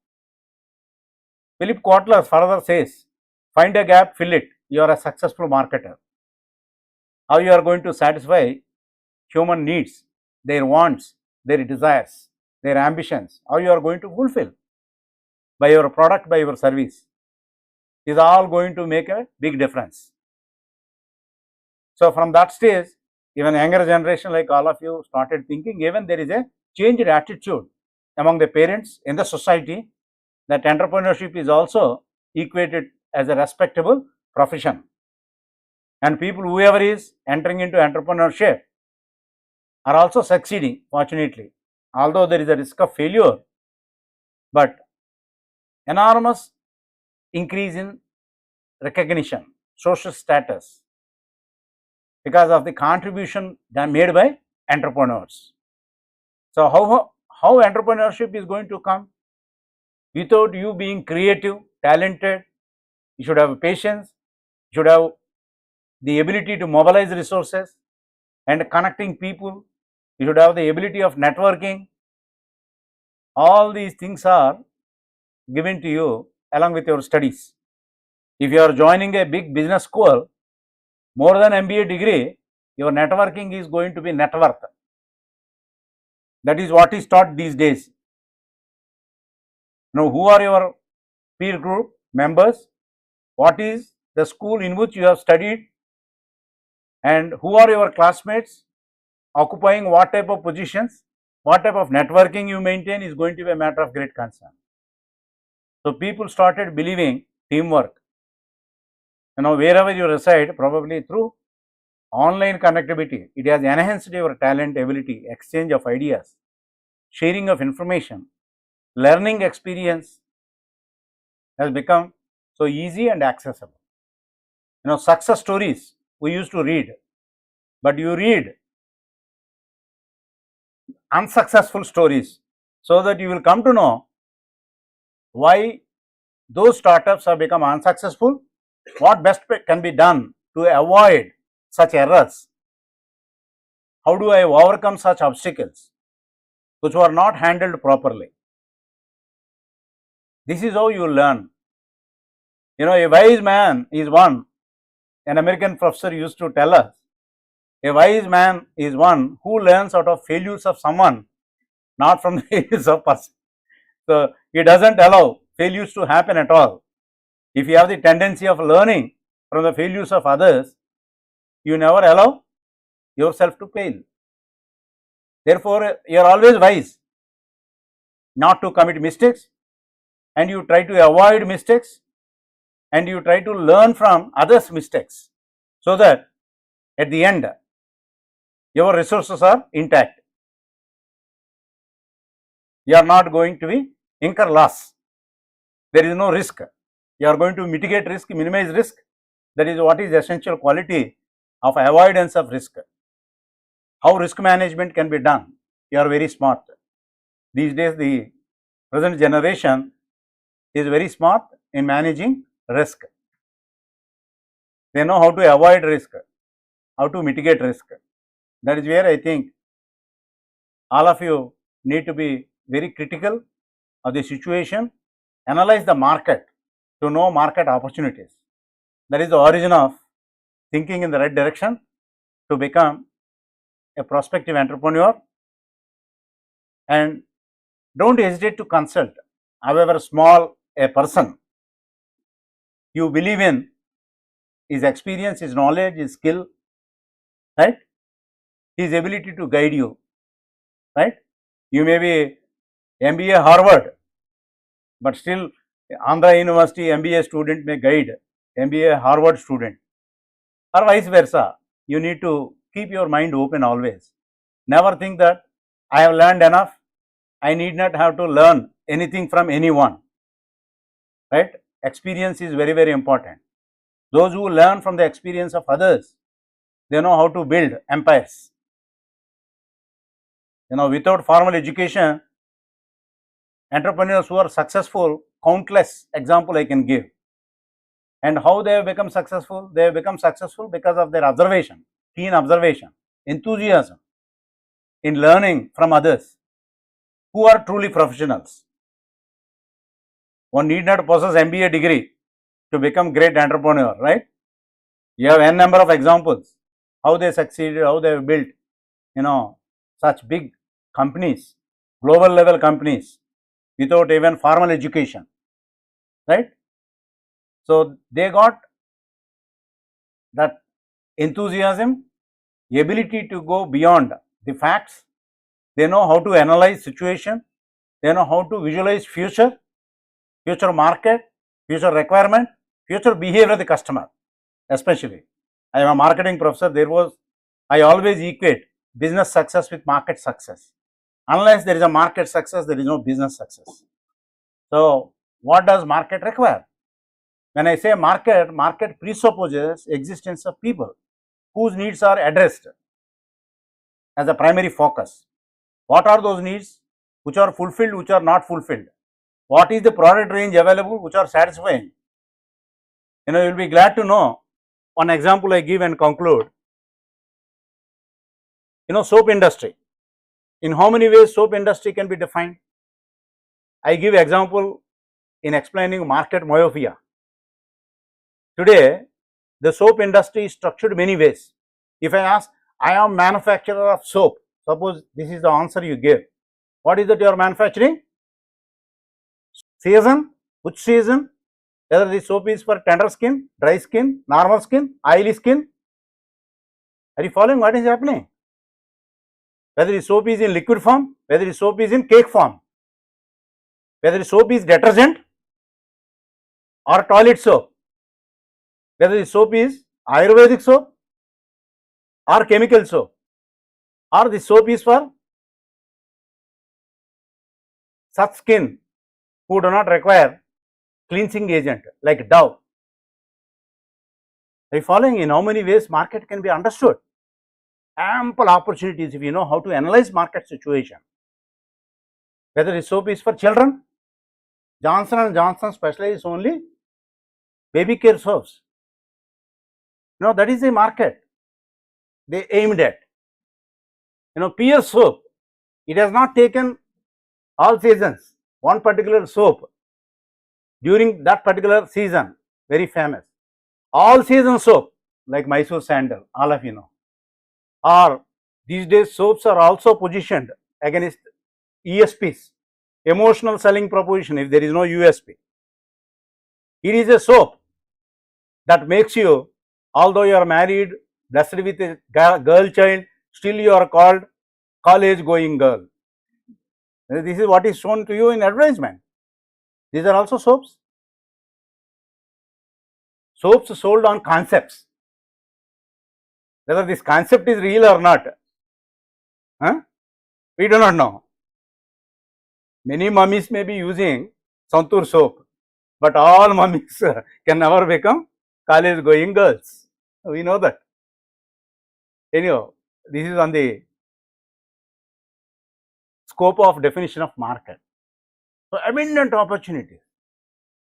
Philip Kotler further says, find a gap, fill it, you are a successful marketer. How you are going to satisfy human needs, their wants, their desires, their ambitions, how you are going to fulfill by your product, by your service, is all going to make a big difference. So from that stage, even younger generation like all of you started thinking, even there is a changed attitude among the parents in the society that entrepreneurship is also equated as a respectable profession. And people, whoever is entering into entrepreneurship, are also succeeding, fortunately, although there is a risk of failure, but enormous increase in recognition, social status, because of the contribution made by entrepreneurs. So how entrepreneurship is going to come? Without you being creative, talented, you should have patience, you should have the ability to mobilize resources and connecting people, you should have the ability of networking. All these things are given to you along with your studies. If you are joining a big business school, more than MBA degree, your networking is going to be net worth. That is what is taught these days. Now, who are your peer group members? What is the school in which you have studied? And who are your classmates? Occupying what type of positions? What type of networking you maintain is going to be a matter of great concern. So people started believing teamwork. Wherever you reside, probably through online connectivity, it has enhanced your talent, ability, exchange of ideas, sharing of information, learning experience has become so easy and accessible. Success stories we used to read, but you read unsuccessful stories so that you will come to know why those startups have become unsuccessful, what best can be done to avoid such errors, how do I overcome such obstacles which were not handled properly. This is how you learn. A wise man is one, an American professor used to tell us, a wise man is one who learns out of failures of someone, not from the failures of person. So he doesn't allow failures to happen at all. If you have the tendency of learning from the failures of others, you never allow yourself to fail. Therefore, you are always wise not to commit mistakes, and you try to avoid mistakes, and you try to learn from others' mistakes, so that at the end your resources are intact. You are not going to be incur loss. There is no risk. You are going to mitigate risk, minimize risk. That is what is essential quality of avoidance of risk. How risk management can be done? You are very smart. These days, the present generation is very smart in managing risk. They know how to avoid risk, how to mitigate risk. That is where I think all of you need to be very critical of the situation, analyze the market to know market opportunities. That is the origin of thinking in the right direction to become a prospective entrepreneur, and don't hesitate to consult, however small a person you believe in, his experience, his knowledge, his skill, right, his ability to guide you, right. You may be MBA Harvard, but still Andhra University MBA student may guide MBA Harvard student, or vice versa. You need to keep your mind open always. Never think that I have learned enough, I need not have to learn anything from anyone, right. Experience is very, very important. Those who learn from the experience of others, they know how to build empires. Without formal education, entrepreneurs who are successful, countless example I can give. And how they have become successful? They have become successful because of their observation, keen observation, enthusiasm in learning from others who are truly professionals. One need not possess MBA degree to become great entrepreneur, right? You have n number of examples, how they succeeded, how they have built, such big companies, global level companies, without even formal education, right? So they got that enthusiasm, ability to go beyond the facts. They know how to analyze situation. They know how to visualize future market, future requirement, future behavior of the customer. Especially, I am a marketing professor. I always equate business success with market success. Unless there is a market success, there is no business success. So what does market require? When I say market presupposes existence of people whose needs are addressed as a primary focus. What are those needs? Which are fulfilled, which are not fulfilled? What is the product range available which are satisfying? You will be glad to know. One example I give and conclude. Soap industry. In how many ways soap industry can be defined? I give example in explaining market myopia. Today, the soap industry is structured many ways. If I ask, I am manufacturer of soap, suppose this is the answer you give. What is that you are manufacturing? Season, which season? Whether the soap is for tender skin, dry skin, normal skin, oily skin. Are you following what is happening? Whether the soap is in liquid form, whether the soap is in cake form, whether the soap is detergent or toilet soap, whether the soap is Ayurvedic soap or chemical soap, or the soap is for such skin who do not require cleansing agent like Dove. Are you following? In how many ways market can be understood? Ample opportunities if you know how to analyze market situation. Whether the soap is for children, Johnson & Johnson specializes only baby care soaps. That is the market they aimed at. Pears soap, it has not taken all seasons. One particular soap during that particular season, very famous. All season soap like Mysore sandal, all of you know. Or these days soaps are also positioned against ESPs, emotional selling proposition, if there is no USP. It is a soap that makes you, although you are married, blessed with a girl child, still you are called college going girl. This is what is shown to you in advertisement. These are also soaps. Soaps sold on concepts. Whether this concept is real or not, Huh? We do not know. Many mummies may be using Santur soap, but all mummies can never become college going girls. We know that. Anyhow, this is on the scope of definition of market. So, abundant opportunities.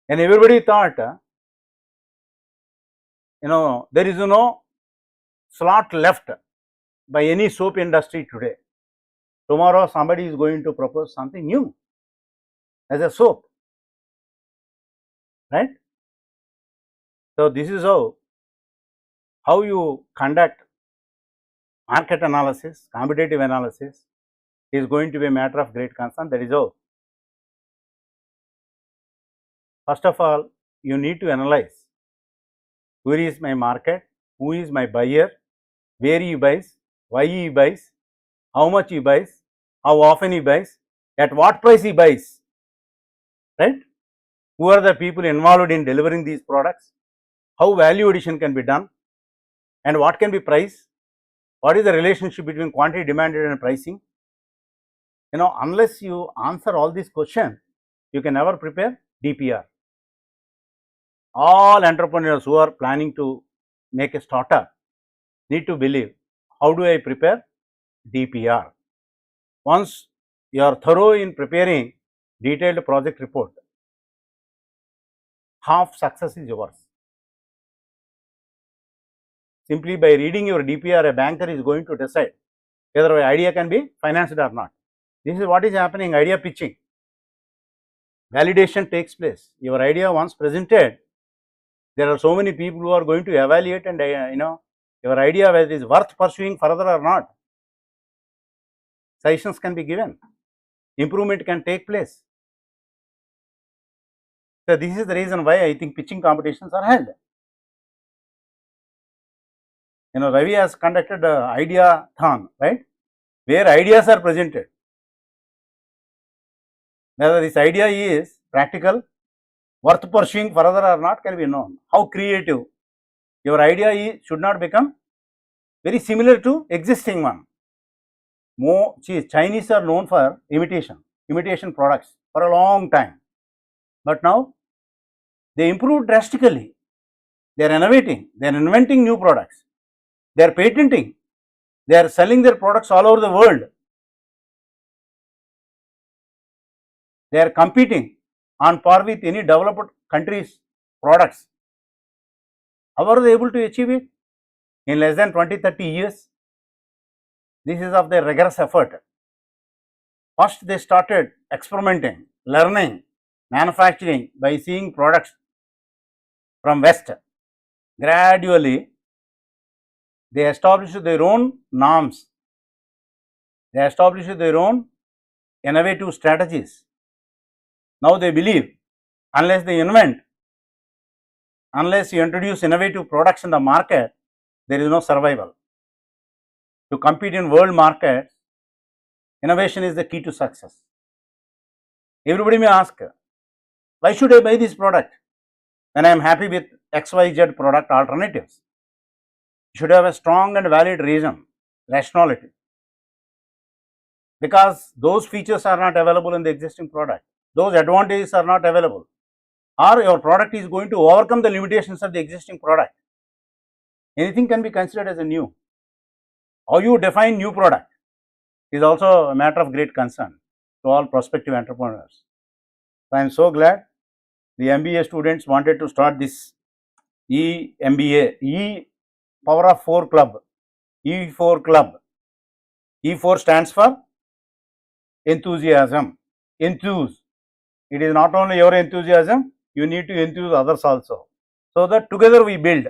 And everybody thought, there is no slot left by any soap industry today. Tomorrow somebody is going to propose something new as a soap, right? So, this is how you conduct market analysis, competitive analysis is going to be a matter of great concern. That is how. First of all, you need to analyze where is my market, who is my buyer, where he buys, why he buys, how much he buys, how often he buys, at what price he buys, right? Who are the people involved in delivering these products, how value addition can be done, and what can be priced, what is the relationship between quantity demanded and pricing. Unless you answer all these questions, you can never prepare DPR. All entrepreneurs who are planning to make a startup need to believe, how do I prepare DPR? Once you are thorough in preparing detailed project report, half success is yours. Simply by reading your DPR, a banker is going to decide whether your idea can be financed or not. This is what is happening, idea pitching. Validation takes place. Your idea once presented, there are so many people who are going to evaluate and your idea whether it is worth pursuing further or not. Suggestions can be given, improvement can take place. So, this is the reason why I think pitching competitions are held. Ravi has conducted idea-thon, right, where ideas are presented. Whether this idea is practical, worth pursuing further or not can be known. How creative your idea should not become very similar to existing one. Chinese are known for imitation products for a long time, but now they improved drastically. They are innovating, they are inventing new products, they are patenting, they are selling their products all over the world. They are competing on par with any developed countries' products. How are they able to achieve it? In less than 20-30 years. This is of their rigorous effort. First, they started experimenting, learning, manufacturing by seeing products from West. Gradually, they established their own norms. They established their own innovative strategies. Now they believe, unless they invent, unless you introduce innovative products in the market, there is no survival. To compete in world markets, innovation is the key to success. Everybody may ask, why should I buy this product when I am happy with XYZ product alternatives? You should have a strong and valid reason, rationality, because those features are not available in the existing product, those advantages are not available, or your product is going to overcome the limitations of the existing product. Anything can be considered as a new. How you define new product is also a matter of great concern to all prospective entrepreneurs. So, I am so glad the MBA students wanted to start this E-MBA, E Power of 4 Club, E4 Club. E4 stands for enthusiasm, enthuse. It is not only your enthusiasm, you need to enthuse others also. So that together we build,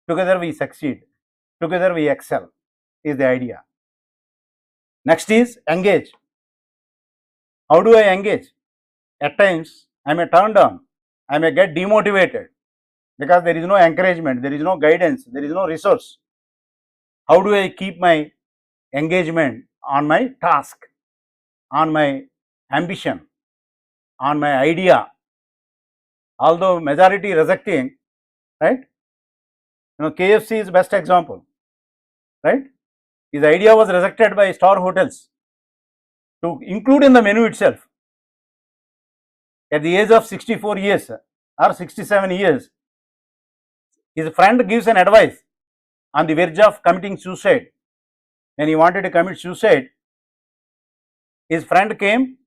together we succeed, together we excel is the idea. Next is engage. How do I engage? At times I may turn down, I may get demotivated because there is no encouragement, there is no guidance, there is no resource. How do I keep my engagement on my task, on my ambition, on my idea? Although majority rejecting, right? KFC is best example, right? His idea was rejected by star hotels to include in the menu itself. At the age of 64 years or 67 years, his friend gives an advice on the verge of committing suicide. When he wanted to commit suicide, his friend came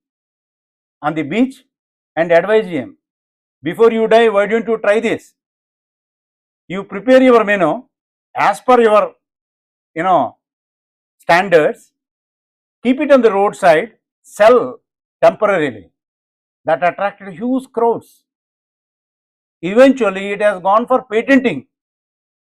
on the beach and advised him, before you die, why don't you try this? You prepare your menu as per your standards, keep it on the roadside, sell temporarily. That attracted huge crowds. Eventually, it has gone for patenting.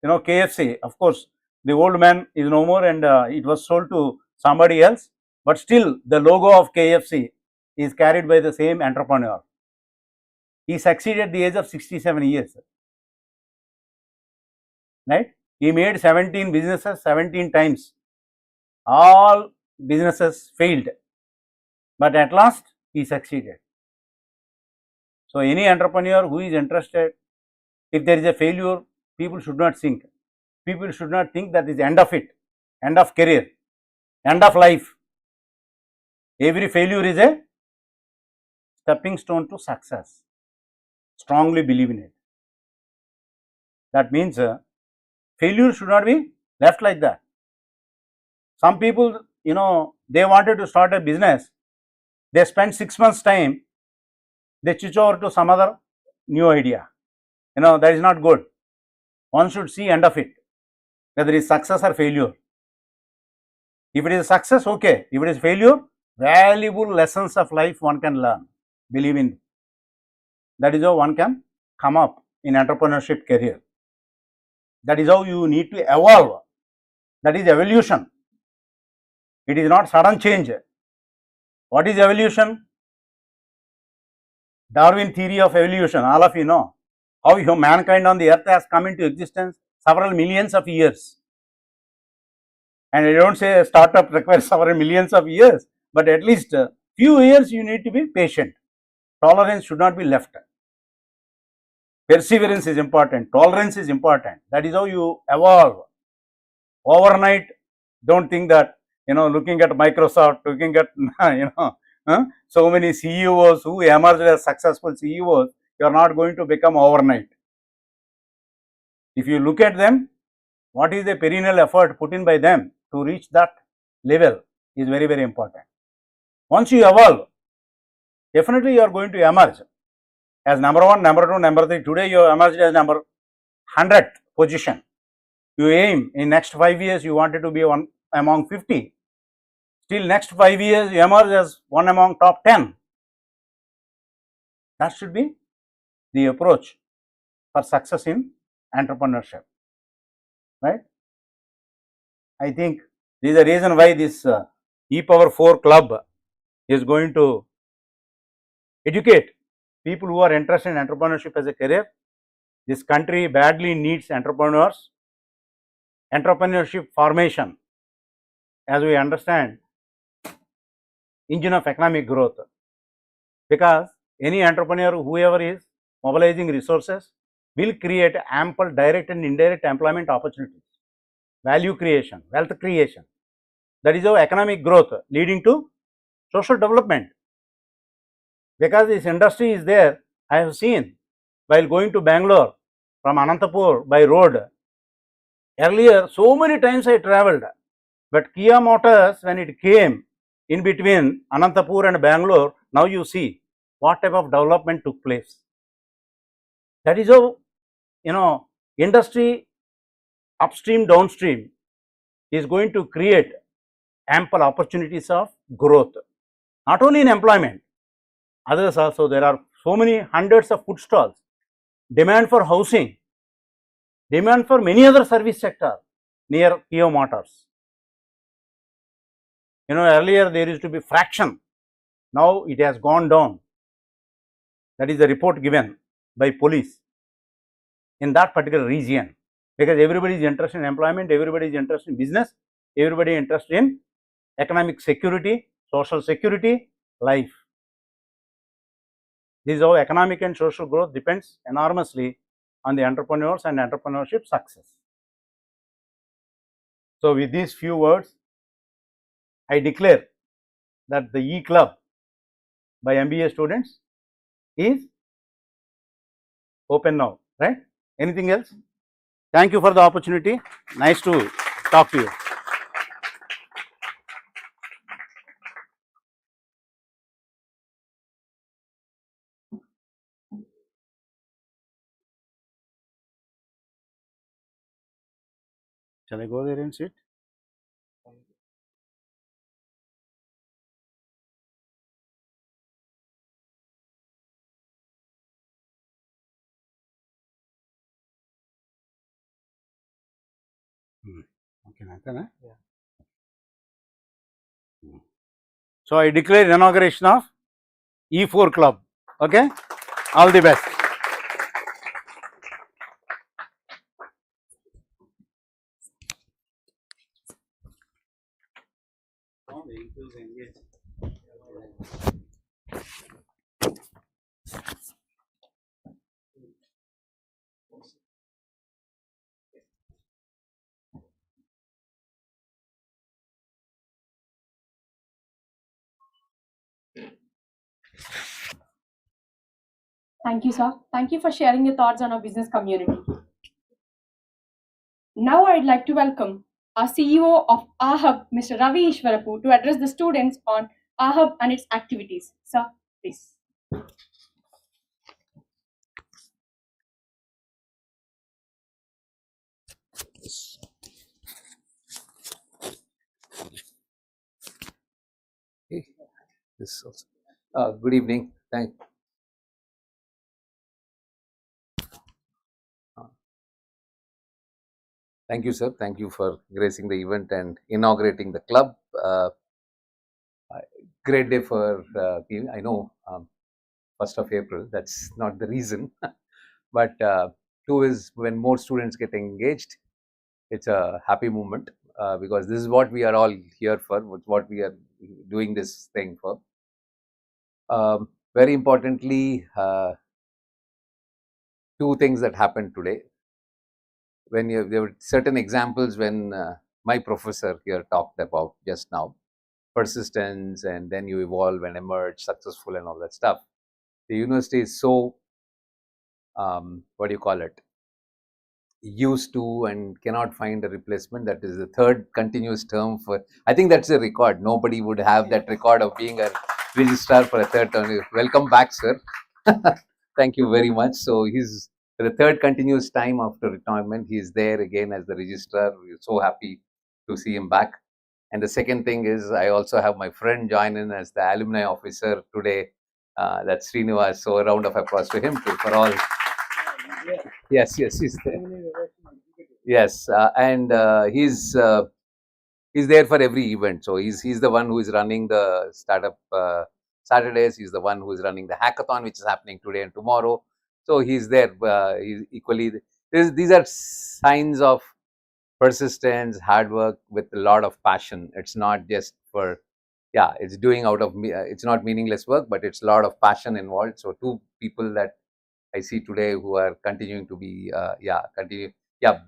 KFC, of course, the old man is no more and it was sold to somebody else, but still the logo of KFC is carried by the same entrepreneur. He succeeded at the age of 67 years. Right? He made 17 businesses 17 times. All businesses failed, but at last he succeeded. So, any entrepreneur who is interested, if there is a failure, people should not think. People should not think that is the end of it, end of career, end of life. Every failure is a stepping stone to success. Strongly believe in it. That means failure should not be left like that. Some people, they wanted to start a business. They spent 6 months time. They switch over to some other new idea. That is not good. One should see end of it, whether it is success or failure. If it is success, okay. If it is failure, valuable lessons of life one can learn. Believe in it. That is how one can come up in entrepreneurship career. That is how you need to evolve. That is evolution. It is not sudden change. What is evolution? Darwin theory of evolution, all of you know how mankind on the earth has come into existence several millions of years. And I don't say a startup requires several millions of years, but at least a few years you need to be patient. Tolerance should not be left. Perseverance is important, tolerance is important. That is how you evolve. Overnight, don't think that, looking at Microsoft, looking at, so many CEOs who emerged as successful CEOs, you are not going to become overnight. If you look at them, what is the perennial effort put in by them to reach that level is very, very important. Once you evolve, definitely you are going to emerge as number 1, number 2, number 3. Today you emerged as number 100th position. You aim in next 5 years you wanted to be one among 50. Still next 5 years you emerge as one among top 10. That should be the approach for success in entrepreneurship, right? I think this is the reason why this E⁴ club is going to educate people who are interested in entrepreneurship as a career. This country badly needs entrepreneurs. Entrepreneurship formation, as we understand, engine of economic growth, because any entrepreneur, whoever is mobilizing resources, will create ample direct and indirect employment opportunities, value creation, wealth creation. That is how economic growth leading to social development. Because this industry is there, I have seen while going to Bangalore from Anantapur by road. Earlier, so many times I travelled, but Kia Motors, when it came in between Anantapur and Bangalore, now you see what type of development took place. That is how, industry upstream, downstream is going to create ample opportunities of growth, not only in employment, others also. There are so many hundreds of food stalls, demand for housing, demand for many other service sector near Kia Motors. Earlier there used to be fraction, now it has gone down. That is the report given by police in that particular region, because everybody is interested in employment, everybody is interested in business, everybody is interested in economic security, social security, life. This is how economic and social growth depends enormously on the entrepreneurs and entrepreneurship success. So with these few words, I declare that the E-Club by MBA students is open now, right? Anything else? Thank you for the opportunity. Nice to talk to you. Shall I go there and sit? Okay, Nathan, So I declare inauguration of E4 Club. Okay, all the best. Thank you, sir. Thank you for sharing your thoughts on our business community. Now I'd like to welcome our CEO of our hub, Mr. Ravi Ishwarapu, to address the students on our hub and its activities. Sir, please. This also. Good evening. Thank you, sir. Thank you for gracing the event and inaugurating the club. Great day for me. I know 1st of April, that's not the reason. But two is when more students get engaged, it's a happy moment because this is what we are all here for, what we are doing this thing for. Very importantly, two things that happened today. When there were certain examples when my professor here talked about just now, persistence, and then you evolve and emerge successful and all that stuff. The university is so, what do you call it, used to and cannot find a replacement. That is the third continuous term for, I think that's a record. Nobody would have that record of being a registrar for a third term. Welcome back, sir. Thank you very much. So he's for the third continuous time after retirement, he is there again as the registrar. We're so happy to see him back. And the second thing is, I also have my friend join in as the alumni officer today. That's Srinivas. So a round of applause to him too for all. Yes, he's there. Yes, and he's there for every event. So he's the one who is running the startup Saturdays. He's the one who is running the hackathon, which is happening today and tomorrow. So he's there. He's equally. These are signs of persistence, hard work with a lot of passion. It's not just for, yeah, it's doing out of it's not meaningless work, but it's a lot of passion involved. So two people that I see today who are continuing to be,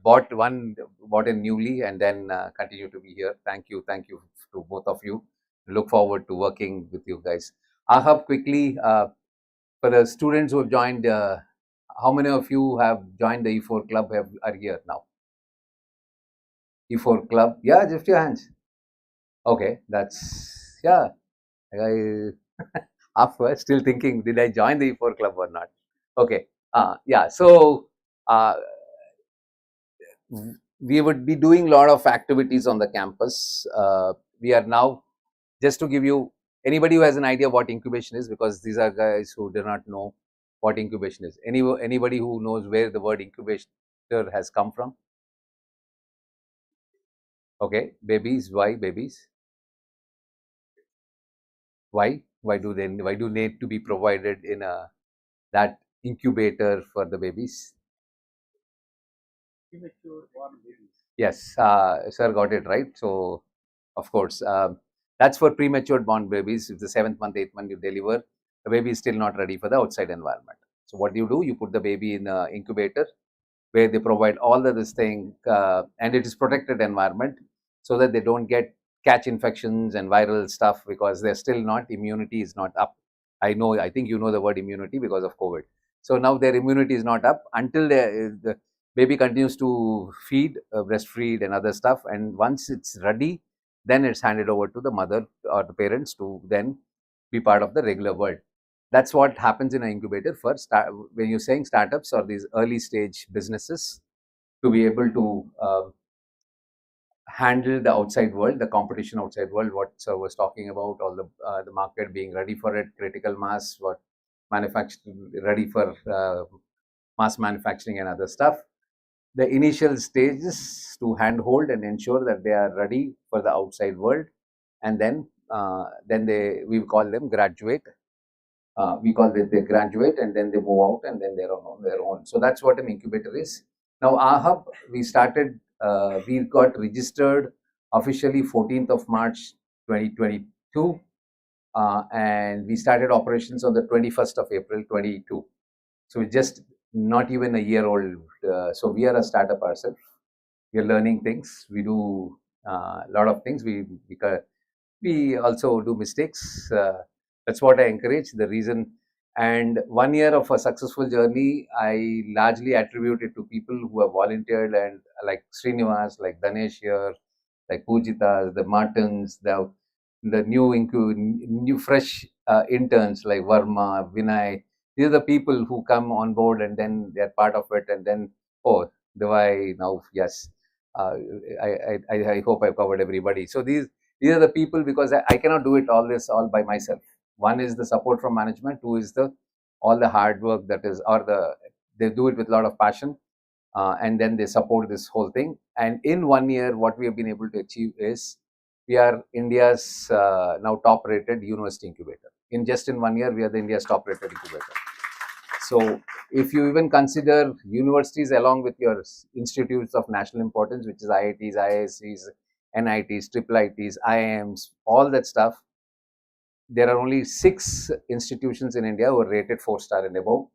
bought in newly and then continue to be here. Thank you to both of you. Look forward to working with you guys. Ahab, quickly, for the students who have joined, how many of you have joined the E4 club are here now? E4 club, yeah, just your hands. Okay, that's, yeah. I after still thinking, did I join the E4 club or not? Okay, yeah. So we would be doing a lot of activities on the campus. We are now, just to give you, anybody who has an idea what incubation is, because these are guys who do not know what incubation is. Anybody who knows where the word incubator has come from? Okay, babies. Why babies? Why do they need to be provided in that incubator for the babies? Premature born babies. Yes, sir got it right. So, of course, that's for premature born babies. If the 7th month, 8th month you deliver, the baby is still not ready for the outside environment. So, what do? You put the baby in an incubator where they provide all of this thing, and it is protected environment so that they don't get catch infections and viral stuff because they're still not, immunity is not up. I think you know the word immunity because of COVID. So now their immunity is not up until the baby continues to feed, breastfeed and other stuff. And once it's ready, then it's handed over to the mother or the parents to then be part of the regular world. That's what happens in an incubator for when you're saying startups or these early stage businesses to be able to handle the outside world, the competition outside world, what sir was talking about, all the market being ready for it, critical mass, what manufacturing ready for mass manufacturing and other stuff. The initial stages to handhold and ensure that they are ready for the outside world, and then we call them graduate. We call it they graduate and then they move out and then they're on their own. So that's what an incubator is. Now our hub, we started, we got registered officially 14th of March 2022, and we started operations on the 21st of April 22. So it's just not even a year old. So we are a startup ourselves. We are learning things. We do a lot of things. We also do mistakes. That's what I encourage. The reason, and 1 year of a successful journey, I largely attribute it to people who have volunteered, and like Srinivas, like Danesh here, like Pujita, the Martins, the new fresh interns like Varma, Vinay. These are the people who come on board and then they're part of it, and then Devai now, yes. I hope I've covered everybody. So these are the people, because I cannot do it all by myself. One is the support from management. Two is all the hard work that is, they do it with a lot of passion, and then they support this whole thing. And in 1 year, what we have been able to achieve is we are India's now top-rated university incubator. In 1 year, we are the India's top-rated incubator. So if you even consider universities along with your institutes of national importance, which is IITs, IIScs, NITs, triple ITs, IIMs, all that stuff, there are only 6 institutions in India who are rated 4-star and above.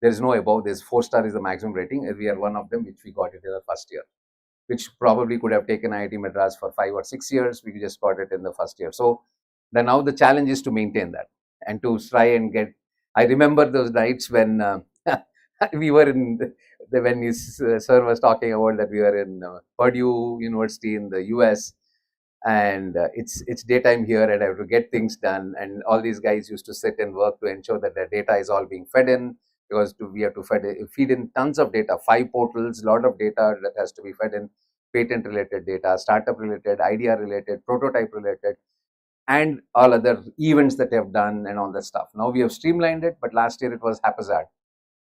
There is no above. There's 4-star is the maximum rating, and we are one of them, which we got it in the first year, which probably could have taken IIT Madras for 5 or 6 years. We just got it in the first year. So now the challenge is to maintain that and to try and get. I remember those nights when we were when his sir was talking about that we were in Purdue University in the US, and it's daytime here, and I have to get things done. And all these guys used to sit and work to ensure that their data is all being fed in, because we have to feed in tons of data, 5 portals, a lot of data that has to be fed in, patent related data, startup related, idea related, prototype related, and all other events that they have done and all that stuff. Now we have streamlined it, but last year it was haphazard.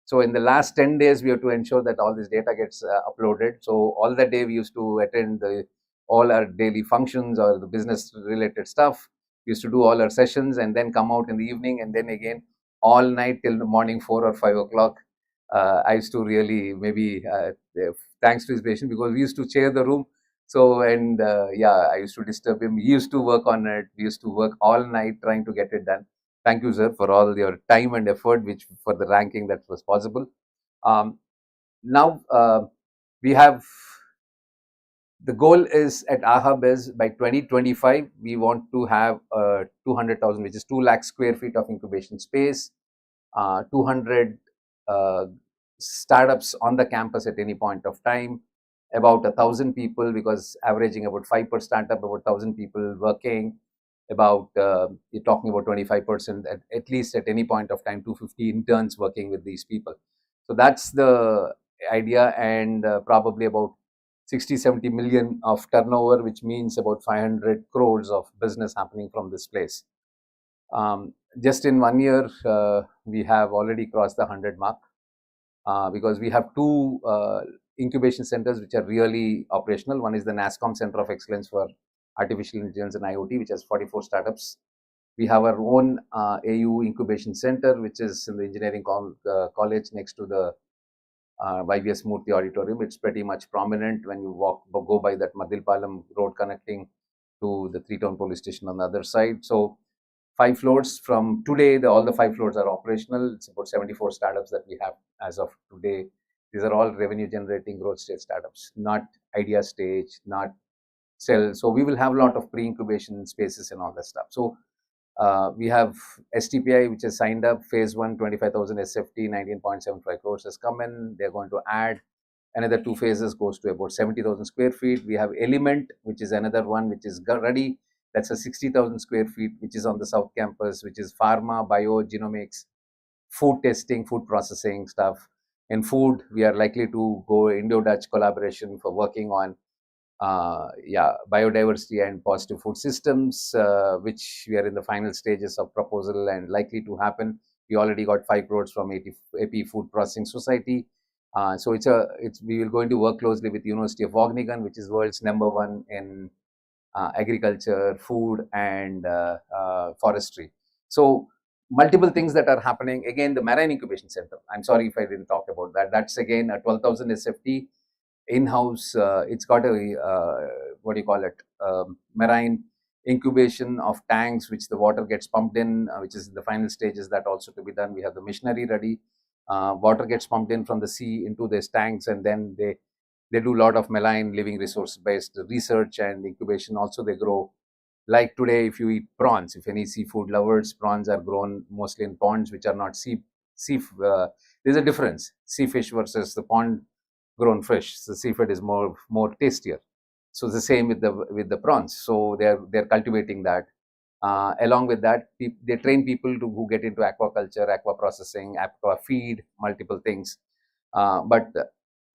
So in the last 10 days, we have to ensure that all this data gets uploaded. So all the day we used to attend all our daily functions or the business related stuff. We used to do all our sessions and then come out in the evening, and then again all night till the morning 4 or 5 o'clock. I used to really, maybe thanks to his patient, because we used to share the room. So, and yeah, I used to disturb him. He used to work on it. We used to work all night trying to get it done. Thank you, sir, for all your time and effort, which for the ranking that was possible. Now we have, the goal is at our hub is by 2025 we want to have 200,000, which is 2 lakh square feet of incubation space, 200 startups on the campus at any point of time, about 1,000 people, because averaging about 5 per startup, about 1,000 people working, about you're talking about 25% at least at any point of time, 250 interns working with these people. So that's the idea, and probably about 60-70 million of turnover, which means about 500 crores of business happening from this place. Just in 1 year, we have already crossed the 100 mark, because we have 2 incubation centers which are really operational. One is the NASCOM Center of Excellence for Artificial Intelligence and IoT, which has 44 startups. We have our own AU Incubation Center, which is in the engineering college next to the YVS Murthy Auditorium. It's pretty much prominent when you go by that Madilpalam road connecting to the 3-town police station on the other side. So 5 floors from today, all the 5 floors are operational. It's about 74 startups that we have as of today. These are all revenue generating growth stage startups, not idea stage, not cell. So we will have a lot of pre-incubation spaces and all that stuff. So we have STPI, which has signed up phase 1, 25,000 SFT, 19.75 crores has come in. They're going to add another 2 phases, goes to about 70,000 square feet. We have Element, which is another one which is ready. That's a 60,000 square feet, which is on the South Campus, which is pharma, bio, genomics, food testing, food processing stuff. In food, we are likely to go Indo-Dutch collaboration for working on biodiversity and positive food systems, which we are in the final stages of proposal and likely to happen. We already got 5 crores from AP Food Processing Society. So we will going to work closely with University of Wageningen, which is world's #1 in agriculture, food, and forestry. So multiple things that are happening. Again, the Marine Incubation Center. I'm sorry if I didn't talk about that. That's again a 12,000 SFT in-house. It's got a what do you call it? Marine incubation of tanks, which the water gets pumped in, which is in the final stages. That also to be done. We have the machinery ready. Water gets pumped in from the sea into these tanks, and then they do a lot of marine living resource based research and incubation. Also, they grow. Like today, if you eat prawns, if any seafood lovers, prawns are grown mostly in ponds which are not there's a difference, sea fish versus the pond grown fish. The seafood is more tastier. So the same with the prawns. So they're cultivating that. Along with that, they train people who get into aquaculture, aqua processing, aqua feed, multiple things. But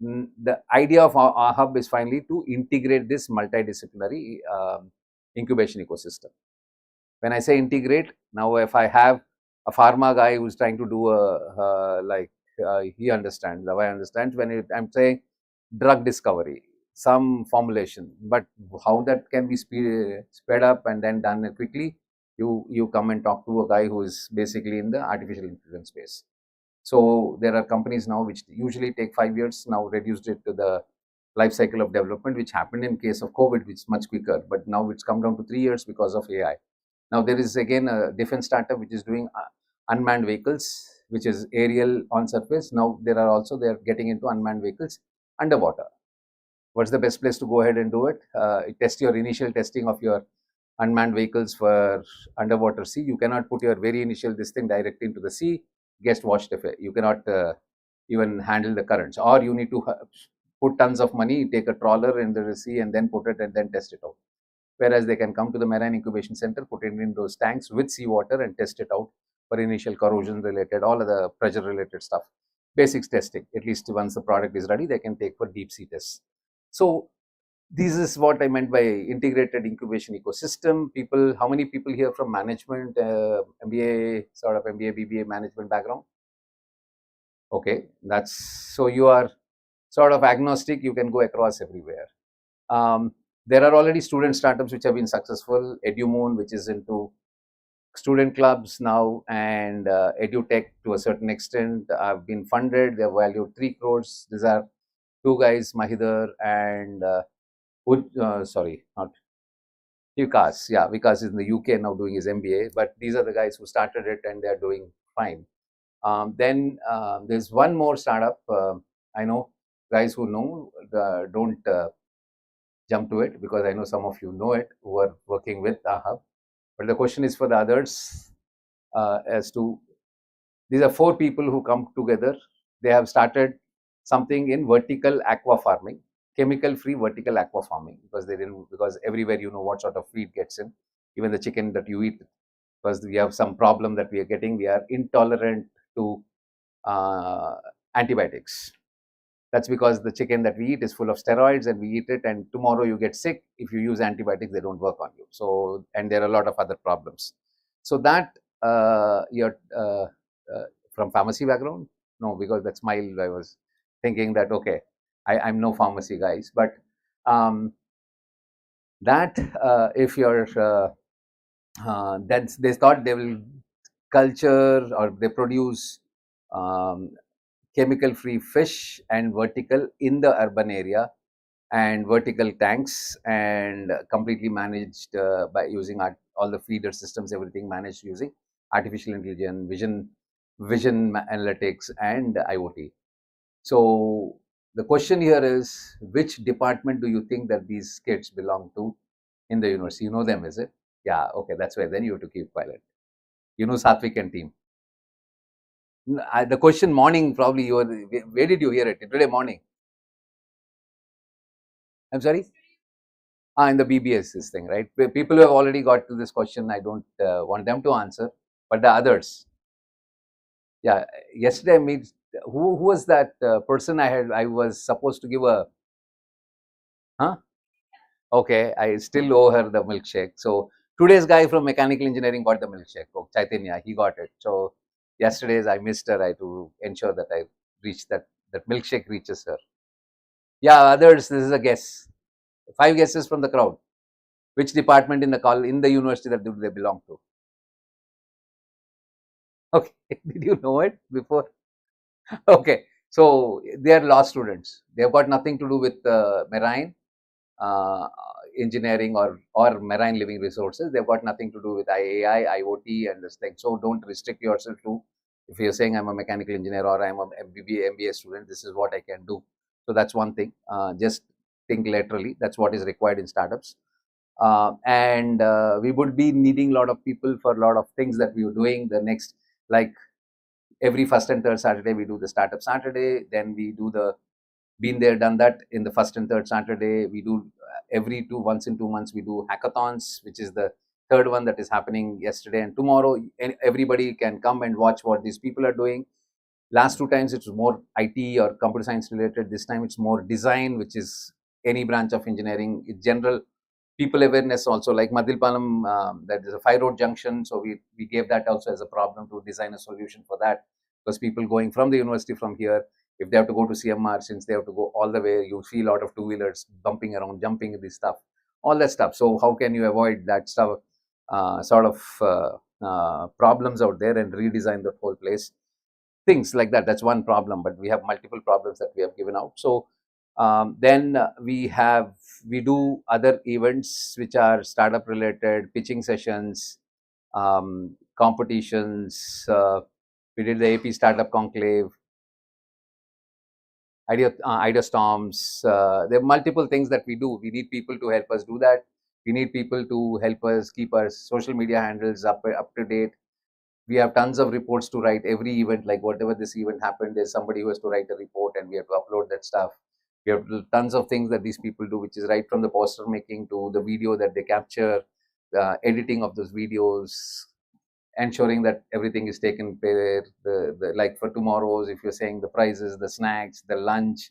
the idea of our hub is finally to integrate this multidisciplinary incubation ecosystem. When I say integrate, now if I have a pharma guy who's trying to do he understands, the way I understand when I'm saying drug discovery, some formulation, but how that can be sped up and then done quickly, you come and talk to a guy who is basically in the artificial intelligence space. So there are companies now which usually take 5 years, now reduced it to the life cycle of development, which happened in case of COVID, which is much quicker, but now it's come down to 3 years because of AI. Now there is again a defense startup which is doing unmanned vehicles, which is aerial on surface. Now they're getting into unmanned vehicles underwater. What's the best place to go ahead and do it? Test your initial testing of your unmanned vehicles for underwater sea. You cannot put your very initial this thing direct into the sea, gets washed away. You cannot even handle the currents, or you need to put tons of money, take a trawler into the sea and then put it and then test it out. Whereas they can come to the Marine Incubation Center, put it in those tanks with seawater and test it out for initial corrosion related, all of the pressure related stuff. Basics testing. At least once the product is ready, they can take for deep sea tests. So this is what I meant by integrated incubation ecosystem. People, how many people here from management, MBA, sort of MBA, BBA management background? Okay, that's, so you are sort of agnostic, you can go across everywhere. There are already student startups which have been successful. EduMoon, which is into student clubs now, and EduTech to a certain extent have been funded. They're valued 3 crores. These are 2 guys, Mahidhar and not Vikas. Yeah, Vikas is in the UK now doing his MBA, but these are the guys who started it and they're doing fine. Then there's one more startup. I know guys who know, don't jump to it, because I know some of you know it who are working with the hub. But the question is for the others as to, these are 4 people who come together. They have started something in vertical aqua farming, chemical free vertical aqua farming, because everywhere you know what sort of feed gets in, even the chicken that you eat, because we have some problem that we are getting. We are intolerant to antibiotics. That's because the chicken that we eat is full of steroids, and we eat it, and tomorrow you get sick. If you use antibiotics, they don't work on you. So, and there are a lot of other problems. So that you're from pharmacy background? No, because that smile, I was thinking that, okay, I'm no pharmacy guys, but if you're then they thought they will culture or they produce chemical free fish and vertical in the urban area, and vertical tanks, and completely managed by using all the feeder systems, everything managed using artificial intelligence, vision analytics, and IoT. So the question here is, which department do you think that these kids belong to in the university? You know them, is it? Yeah, okay, that's why then you have to keep quiet. You know Satvik and team. The question morning, probably you were, where did you hear it? Today morning. I'm sorry? In the BBS this thing, right? People who have already got to this question, I don't want them to answer, but the others. Yeah, yesterday I meet, who was that person I was supposed to give a, huh? Okay, I still owe her the milkshake. So today's guy from mechanical engineering got the milkshake. Oh, Chaitanya, he got it. So yesterday's I missed her. I had to ensure that I reach that milkshake reaches her. Yeah, others. This is a guess. 5 guesses from the crowd. Which department in the university that do they belong to? Okay, did you know it before? Okay, so they are law students. They have got nothing to do with marine uh, engineering or marine living resources. They've got nothing to do with AI, IoT, and this thing. So don't restrict yourself to, if you're saying I'm a mechanical engineer or I'm a MBA student, this is what I can do. So that's one thing. Just think laterally. That's what is required in startups. And we would be needing a lot of people for a lot of things that we were doing. The next, like every first and third Saturday, we do the startup Saturday. Then we do the been there, done that in the first and third Saturday. We do once in 2 months, we do hackathons, which is the third one that is happening yesterday and tomorrow. And everybody can come and watch what these people are doing. Last 2 times it was more IT or computer science related. This time it's more design, which is any branch of engineering. In general, people awareness also, like Madilpalam, that is a 5 road junction. So we gave that also as a problem to design a solution for that, because people going from the university from here, if they have to go to CMR, since they have to go all the way, you see a lot of two-wheelers bumping around, jumping this stuff, all that stuff. So how can you avoid that stuff, sort of problems out there, and redesign the whole place? Things like that. That's one problem, but we have multiple problems that we have given out. So then we do other events which are startup related, pitching sessions, competitions. We did the AP Startup Conclave, idea storms. There are multiple things that we do. We need people to help us do that. We need people to help us keep our social media handles up to date. We have tons of reports to write every event. Like whatever this event happened, there's somebody who has to write a report, and we have to upload that stuff. We have tons of things that these people do, which is right from the poster making to the video that they capture, editing of those videos, ensuring that everything is taken care. Like for tomorrow's, if you're saying the prices, the snacks, the lunch,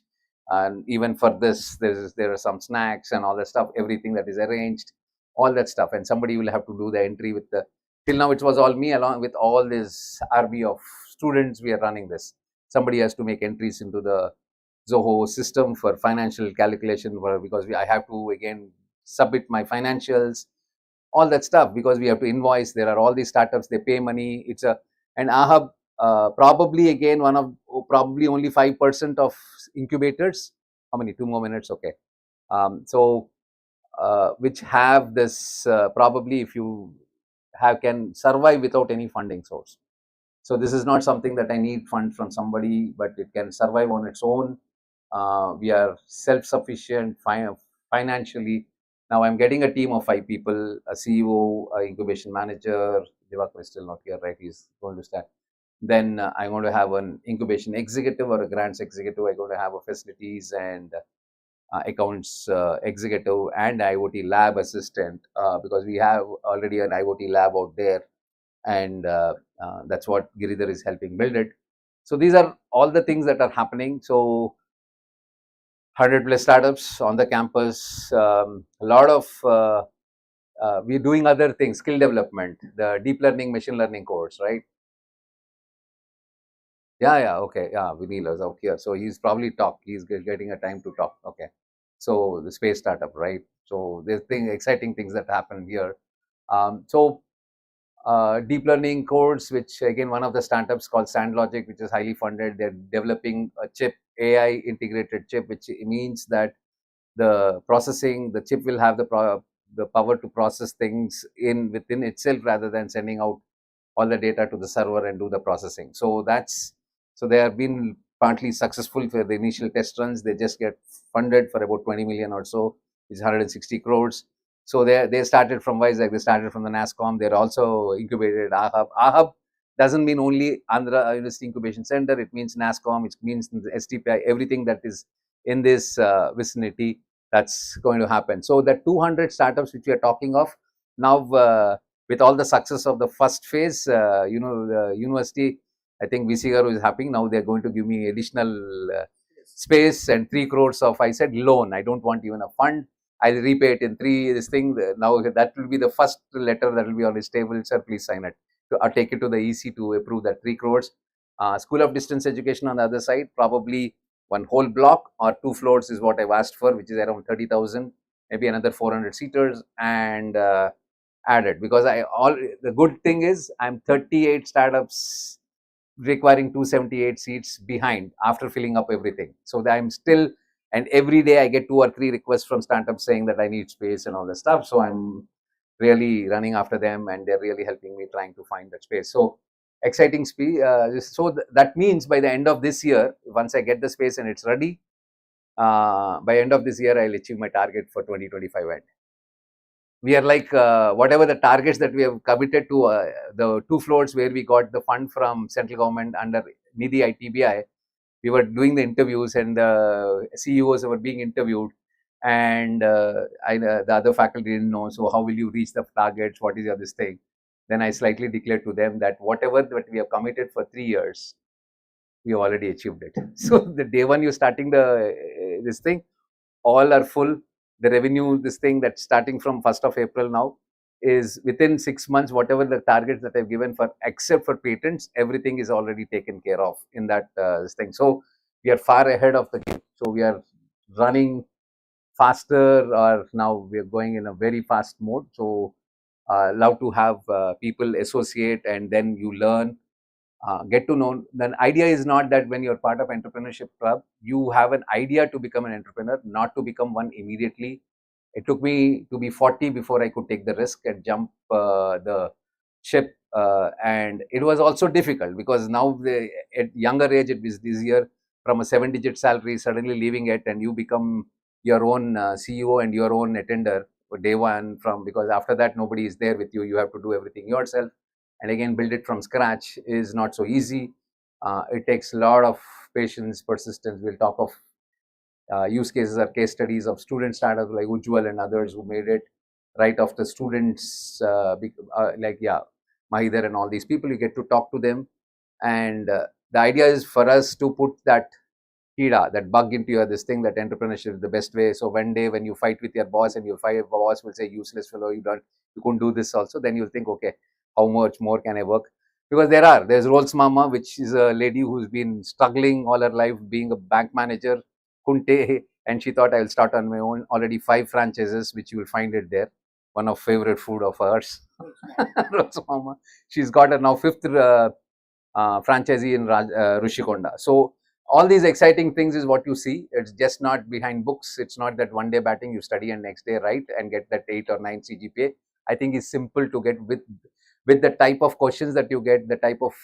and even for this, there are some snacks and all that stuff. Everything that is arranged, all that stuff, and somebody will have to do the entry with the. Till now, it was all me, along with all this RB of students. We are running this. Somebody has to make entries into the Zoho system for financial calculation, because I have to again submit my financials, all that stuff, because we have to invoice. There are all these startups, they pay money. It's and Ahab, probably again one of probably only 5% of incubators. How many? 2 more minutes, okay. So which have this, probably if you can survive without any funding source. So this is not something that I need funds from somebody, but it can survive on its own. We are self-sufficient financially. Now I'm getting a team of 5 people, a CEO, a incubation manager. Divakar is still not here, right? He's going to start. Then I'm going to have an incubation executive or a grants executive. I'm going to have a facilities and accounts executive and IoT lab assistant, because we have already an IoT lab out there, and that's what Giridhar is helping build it. So these are all the things that are happening. So 100+ startups on the campus, a lot of we're doing other things, skill development, the deep learning, machine learning course, right? Yeah, okay, yeah, Vinil is out here, so he's probably he's getting a time to talk. Okay, so the space startup, right? So there's exciting things that happen here. So deep learning course, which again, one of the startups called SandLogic, which is highly funded. They're developing a chip, AI integrated chip, which means that the chip will have the power to process things within itself, rather than sending out all the data to the server and do the processing. So they have been partly successful for the initial test runs. They just get funded for about 20 million or so, which is 160 crores. So they started from Vizag, they started from the NASCOM. They're also incubated at AHUB. AHUB doesn't mean only Andhra University Incubation Center. It means NASCOM, it means the STPI, everything that is in this vicinity, that's going to happen. So the 200 startups which we are talking of now, with all the success of the first phase, the university, I think VC Garu is happy. Now they're going to give me additional space and 3 crores of, I said, loan. I don't want even a fund. I'll repay it in this thing. Now that will be the first letter that will be on his table. Sir, please sign it. I'll take it to the EC to approve that 3 crores. School of Distance Education on the other side, probably one whole block or 2 floors is what I've asked for, which is around 30,000, maybe another 400 seaters and added. Because the good thing is I'm 38 startups requiring 278 seats behind after filling up everything. So I'm still, and every day I get 2 or 3 requests from startups saying that I need space and all that stuff. So I'm really running after them and they're really helping me trying to find that space. So exciting speed. That means by the end of this year, once I get the space and it's ready, by end of this year, I'll achieve my target for 2025 end. We are like, whatever the targets that we have committed to, the 2 floors where we got the fund from central government under Nidhi ITBI, we were doing the interviews and the CEOs were being interviewed, and the other faculty didn't know. So how will you reach the targets? What is your this thing? Then I slightly declared to them that whatever that we have committed for 3 years, we already achieved it. So the day one you're starting this thing, all are full. The revenue, this thing that's starting from 1st of April now, is within 6 months, whatever the targets that I've given for, except for patents, everything is already taken care of in that this thing. So we are far ahead of the game. So we are running faster, or now we are going in a very fast mode. So love to have people associate and then you learn, get to know. The idea is not that when you're part of entrepreneurship club, you have an idea to become an entrepreneur, not to become one immediately. It took me to be 40 before I could take the risk and jump the ship. And it was also difficult because now at younger age, it was easier from a 7-digit salary, suddenly leaving it and you become your own CEO and your own attender for day one, because after that, nobody is there with you. You have to do everything yourself. And again, build it from scratch is not so easy. It takes a lot of patience, persistence. We'll talk of use cases or case studies of student startups like Ujjwal and others who made it right after students, Mahidhar and all these people. You get to talk to them. And the idea is for us to put that that bug into your this thing, that entrepreneurship is the best way. So one day when you fight with your boss and your boss will say, useless fellow, you couldn't do this also, then you'll think, okay, how much more can I work? Because there's Rolls Mama, which is a lady who's been struggling all her life being a bank manager, Kunte, and she thought I'll start on my own. Already 5 franchises, which you will find it there. One of favorite food of hers, Rolls Mama. She's got a now 5th franchisee in Rushikonda. So all these exciting things is what you see. It's just not behind books. It's not that one day batting you study and next day write and get that 8 or 9 CGPA. I think it's simple to get with the type of questions that you get, the type of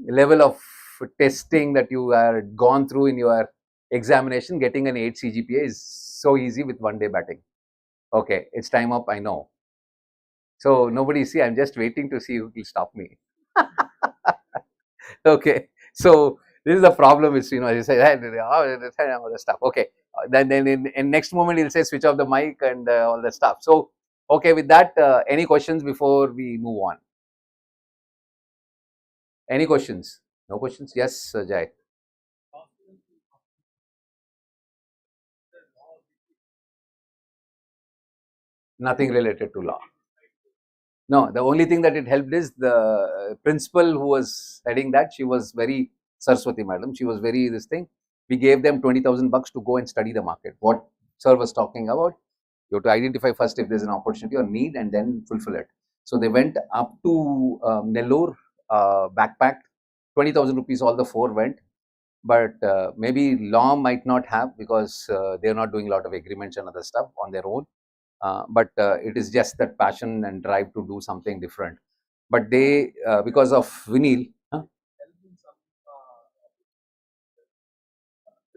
level of testing that you are gone through in your examination. Getting an 8 CGPA is so easy with one day batting. Okay, it's time up, I know. So nobody, see, I'm just waiting to see who will stop me. Okay, so this is the problem. Is, you say, hey, all the stuff. Okay, then in next moment he'll say switch off the mic and all the stuff. So okay, with that, any questions before we move on? Any questions? No questions? Yes, Jai. Nothing related to law. No, the only thing that it helped is the principal who was heading that. She was very Saraswati madam. She was very this thing. We gave them 20,000 bucks to go and study the market. What sir was talking about, you have to identify first if there's an opportunity or need and then fulfill it. So they went up to Nellore, backpacked, 20,000 rupees, all the 4 went. But maybe law might not have, because they're not doing a lot of agreements and other stuff on their own. But it is just that passion and drive to do something different. But they, because of Vinil,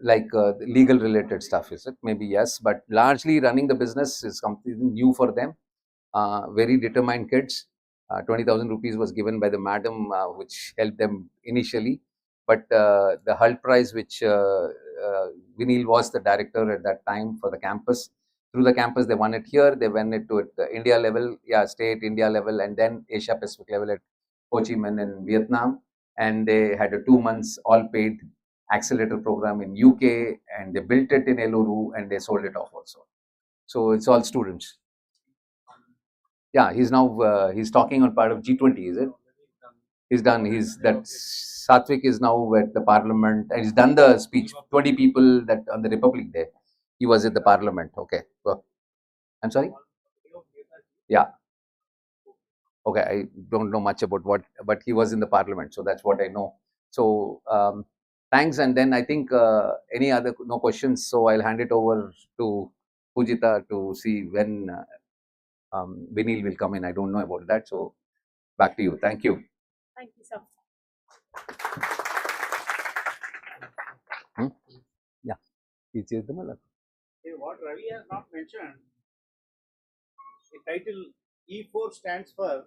like legal related stuff, is it? Maybe yes, but largely running the business is something new for them. Very determined kids. 20,000 rupees was given by the madam, which helped them initially. But the HULT prize, which Vinil was the director at that time for the campus, through the campus, they won it here. They won it to India level, state, India level, and then Asia Pacific level at Ho Chi Minh in Vietnam. And they had a 2 months all paid accelerator program in UK, and they built it in Eluru, and they sold it off also. So it's all students. Yeah, he's now he's talking on part of G20, is it? He's done. He's that Satvik is now at the parliament, and he's done the speech. 20 people that on the Republic Day, he was at the parliament. Okay, well, I'm sorry. Yeah. Okay, I don't know much about what, but he was in the parliament, so that's what I know. So thanks, and then I think any other no questions. So I'll hand it over to Pujita to see when Vinil will come in. I don't know about that, so back to you. Thank you. Thank you, sir. Yeah. What Ravi has not mentioned, the title E4 stands for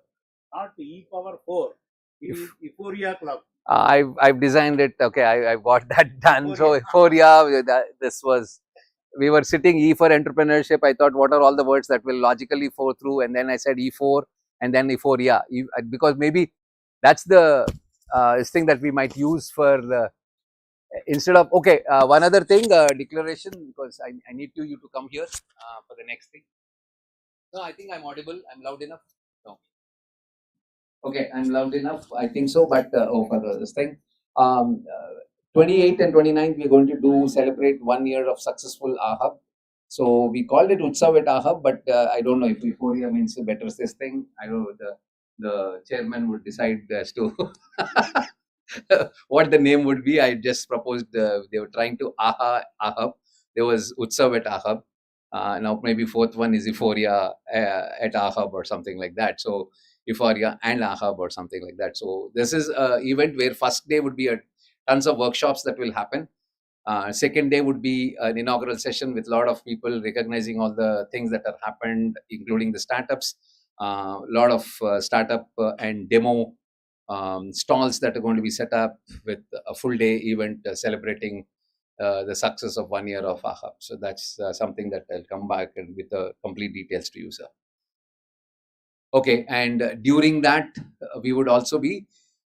not E power 4, it is Euphoria Club. I've designed it. Okay, I got that done. So this was, we were sitting E for entrepreneurship. I thought, what are all the words that will logically flow through? And then I said E4 and then euphoria, because maybe that's the thing that we might use for the instead of, okay, one other thing, declaration, because I need you to come here for the next thing. No, I think I'm audible. I'm loud enough. No. Okay, I'm loud enough. I think so, but for this thing, 28th and 29th, we're going to celebrate 1 year of successful AHUB. So we called it Utsav at AHUB, but I don't know if euphoria means better this thing. I don't know, the chairman would decide as to what the name would be. I just proposed, they were trying to AHUB. There was Utsav at AHUB. Now maybe fourth one is euphoria at AHUB or something like that. So euphoria and AHUB or something like that. So this is an event where first day would be tons of workshops that will happen. Second day would be an inaugural session with a lot of people recognizing all the things that have happened, including the startups. A lot of startup and demo stalls that are going to be set up with a full day event celebrating the success of 1 year of AHUB. So that's something that I'll come back and with the complete details to you, sir. Okay, and during that, we would also be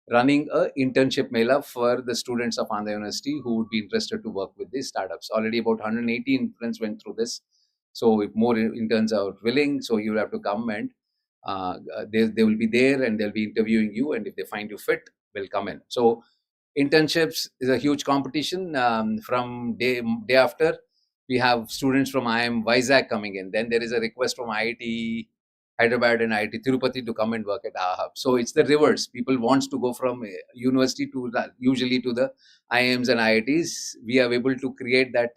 running a internship mela for the students of Andhra University who would be interested to work with these startups. Already about 180 interns went through this. So if more interns are willing, so you have to come and they will be there and they'll be interviewing you, and if they find you fit, will come in. So internships is a huge competition. From day after, we have students from IIM Vizag coming in. Then there is a request from IIT Hyderabad and IIT Tirupati to come and work at AHUB. So it's the reverse. People wants to go from university to usually to the IIMs and IITs. We are able to create that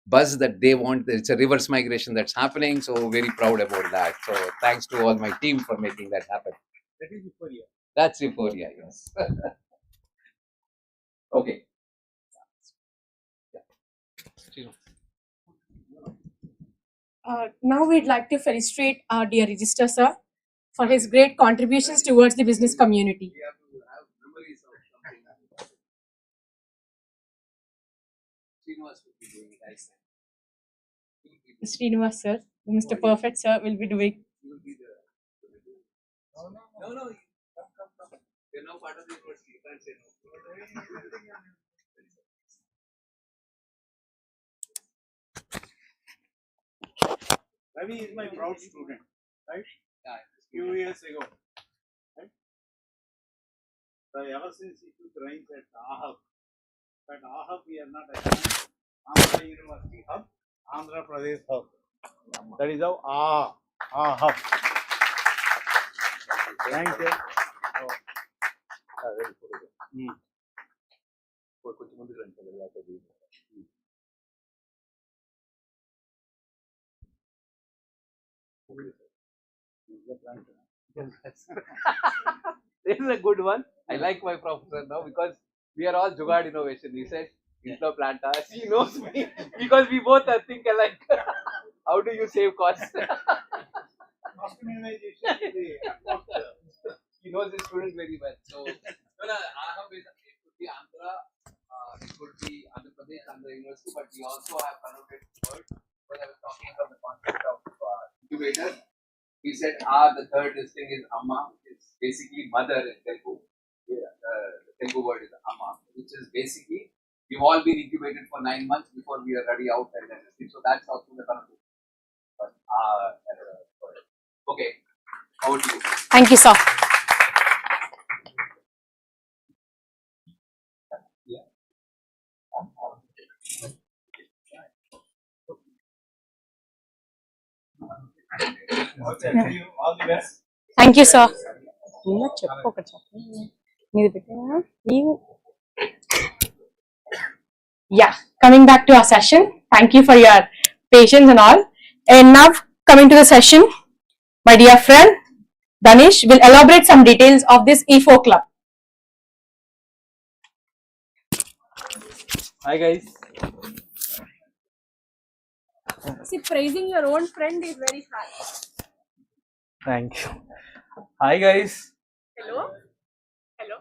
buzz that they want. It's a reverse migration that's happening. So very proud about that. So thanks to all my team for making that happen. That is euphoria. That's euphoria, yes. Okay. Now we'd like to felicitate our dear Register Sir for his great contributions towards the business community. We have to have memories of something. Srinivas will be doing it, I said. Srinivas Sir, Mr. Perfect Sir will be doing. He will be the. No, come. You're now part of the university. You can't say no. Ravi is my proud student, right? Yeah, Few years ago, right? So ever since he took reins at AHUB, but AHUB we are not at Andhra University Hub, Andhra Pradesh Hub. That is how AHUB. Thank you. This is a good one. I like my professor now because we are all Jugaad innovation. He said, Intro planta. She knows me because we both think alike. How do you save costs? He knows his students very well. So, Aham is, it could be Andhra, it could be Andhra Pradesh, Andhra University, but we also have connoted word. When I was talking about the concept of incubator, we said, the third thing is Amma, it's basically mother in Telugu. The Telugu word is Amma, which is basically, we've all been incubated for 9 months before we are ready out and everything. So that's also the connotation. But, okay, over to you. Thank you, sir. All the best. Thank you, sir. Yeah, coming back to our session. Thank you for your patience and all. And now coming to the session, my dear friend Danish will elaborate some details of this E4 club. Hi guys. See, praising your own friend is very hard. Thank you. Hi guys. Hello. Hello.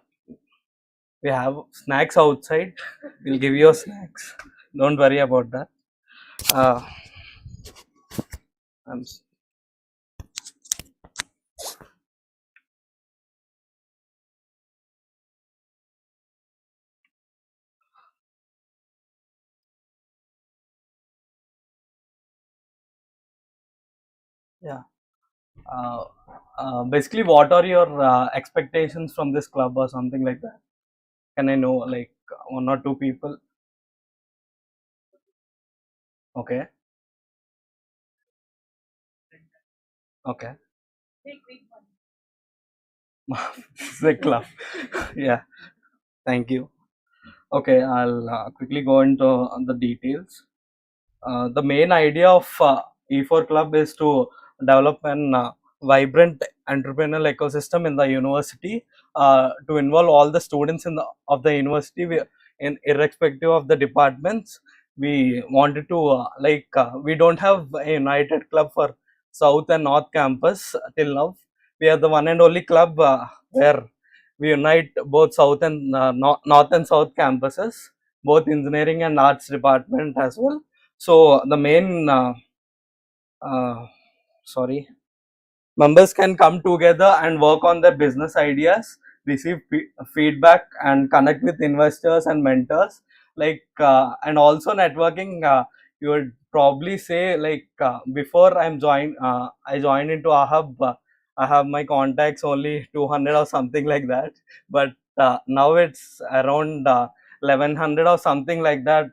We have snacks outside. We'll give you snacks. Don't worry about that. Yeah. Basically, what are your expectations from this club or something like that? Can I know, like, one or two people? Okay. Okay. The club. Yeah. Thank you. Okay, I'll quickly go into the details. The main idea of E4 Club is to develop an vibrant entrepreneurial ecosystem in the university, to involve all the students of the university in irrespective of the departments. We wanted to we don't have a united club for South and North campus till now. We are the one and only club where we unite both South and North and South campuses, both engineering and arts department as well. So the main members can come together and work on their business ideas, receive feedback, and connect with investors and mentors. And also networking. You would probably say before I joined into Ahab. I have my contacts only 200 or something like that, but now it's around 1100 or something like that.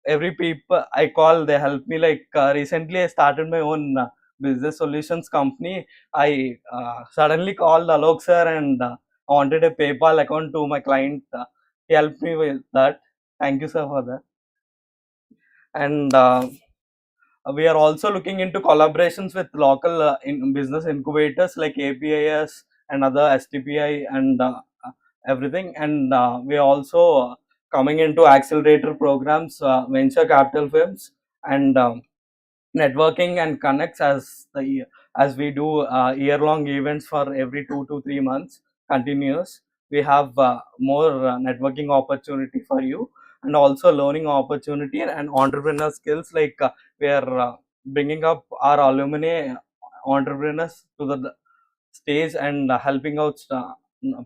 Every people I call, they help me. Recently, I started my own business solutions company. I suddenly called Alok sir and wanted a PayPal account to my client. He helped me with that. Thank you, sir, for that. And we are also looking into collaborations with local business incubators like APIS and other STPI and everything. And we are also coming into accelerator programs, venture capital firms, and networking and connects as we do year-long events for every 2 to 3 months continuous. We have more networking opportunity for you, and also learning opportunity and entrepreneur skills. We are bringing up our alumni entrepreneurs to the stage and helping out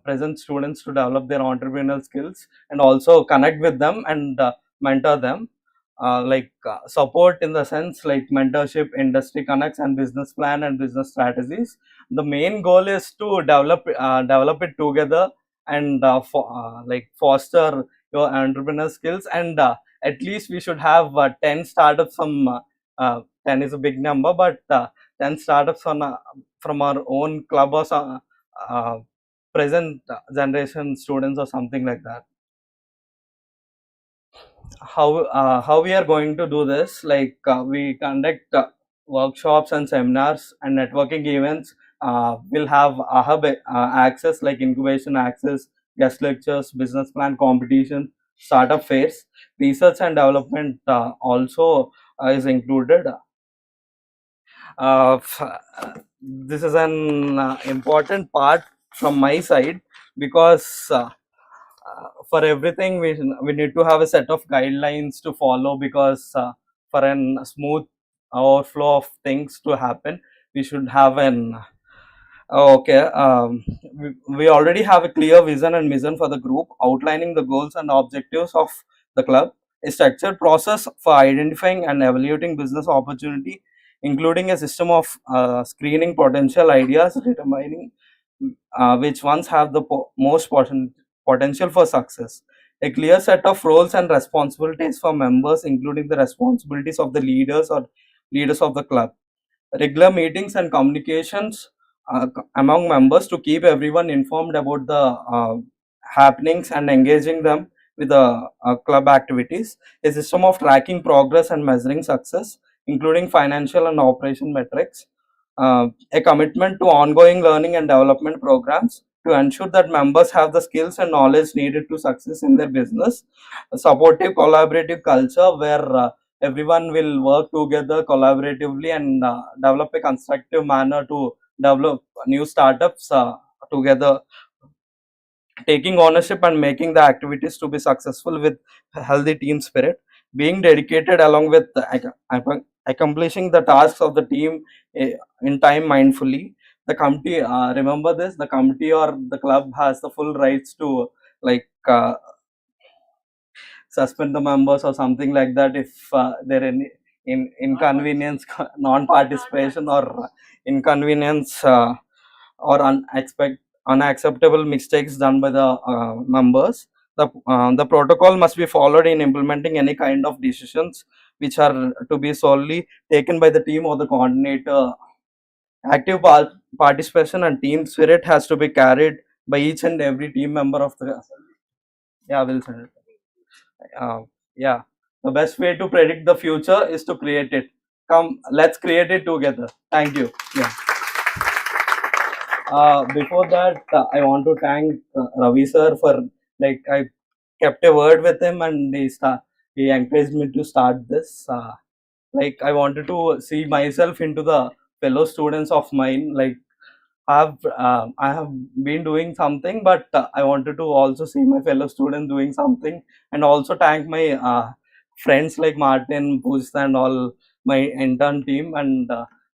present students to develop their entrepreneurial skills, and also connect with them and mentor them. Support in the sense like mentorship, industry connects, and business plan and business strategies. The main goal is to develop it together and foster your entrepreneurial skills. And at least we should have 10 startups. 10 is a big number, but 10 startups from our own club or present generation students or something like that. How we are going to do this? We conduct workshops and seminars and networking events. We'll have Ahab access, like incubation access, guest lectures, business plan competition, startup phase. Research and development also is included. This is an important part from my side, because for everything we need to have a set of guidelines to follow, because for a smooth overflow of things to happen, we should have an okay. We already have a clear vision and mission for the group, outlining the goals and objectives of the club, a structured process for identifying and evaluating business opportunity, including a system of screening potential ideas, determining which ones have the most potential for success. A clear set of roles and responsibilities for members, including the responsibilities of the leaders or leaders of the club. Regular meetings and communications among members to keep everyone informed about the happenings and engaging them with the club activities. A system of tracking progress and measuring success, including financial and operation metrics. A commitment to ongoing learning and development programs to ensure that members have the skills and knowledge needed to success in their business. A supportive collaborative culture where everyone will work together collaboratively and develop a constructive manner to develop new startups together, taking ownership and making the activities to be successful with a healthy team spirit, being dedicated along with accomplishing the tasks of the team in time mindfully. The committee, remember this, the committee or the club has the full rights to like suspend the members or something like that if there any inconvenience, non-participation or inconvenience or unacceptable mistakes done by the members. The protocol must be followed in implementing any kind of decisions which are to be solely taken by the team or the coordinator. Active participation and team spirit has to be carried by each and every team member of the. Yeah, we'll send it. Yeah, the best way to predict the future is to create it. Come, let's create it together. Thank you. Yeah. Before that, I want to thank Ravi sir for, like, I kept a word with him and he encouraged me to start this. Like, I wanted to see myself into the fellow students of mine. Like, I have been doing something, but I wanted to also see my fellow students doing something, and also thank my friends like Martin, Pujita, and all my intern team, and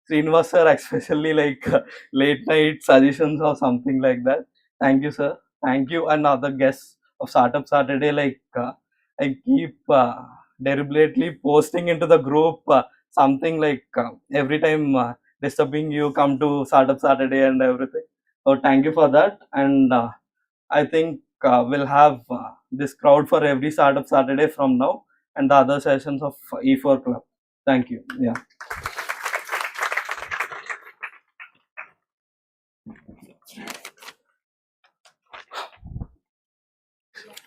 Srinivas sir, especially like late night suggestions or something like that. Thank you, sir. Thank you, and other guests of Startup Saturday. Like I keep deliberately posting into the group something like every time. Disturbing you come to Startup Saturday and everything. So thank you for that, and I think we'll have this crowd for every Startup Saturday from now, and the other sessions of E4 Club. Thank you. Yeah.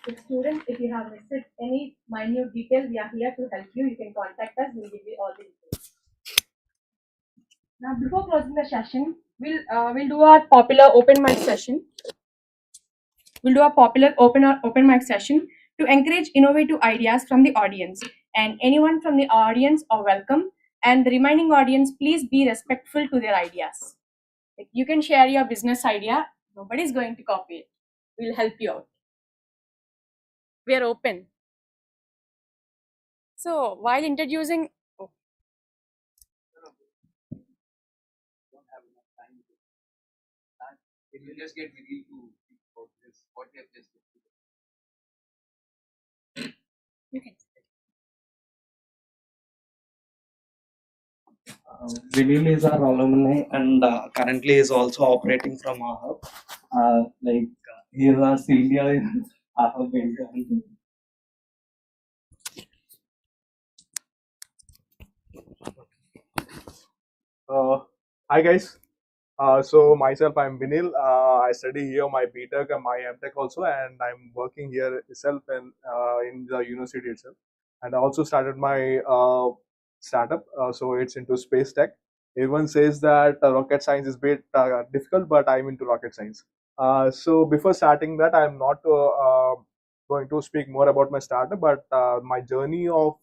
So students, if you have missed any minute detail, we are here to help you. You can contact us. We'll give you all the details. Now, before closing the session, we'll do our popular open mic session. We'll do a popular open mic session to encourage innovative ideas from the audience. And anyone from the audience are welcome. And the remaining audience, please be respectful to their ideas. Like, you can share your business idea. Nobody's going to copy it. We'll help you out. We are open. So while introducing, Don't have enough time to start. It will just get revealed to speak about this, what we have just discussed. you can. Vinil is our alumni and currently is also operating from our hub. Like he is our senior in our hub. Hi guys. So myself, I'm Vinil. I study here my BTech and my MTech also, and I'm working here itself in the university itself. And I also started my startup. So it's into space tech. Everyone says that rocket science is a bit difficult, but I'm into rocket science. So before starting that, I'm not going to speak more about my startup, but my journey of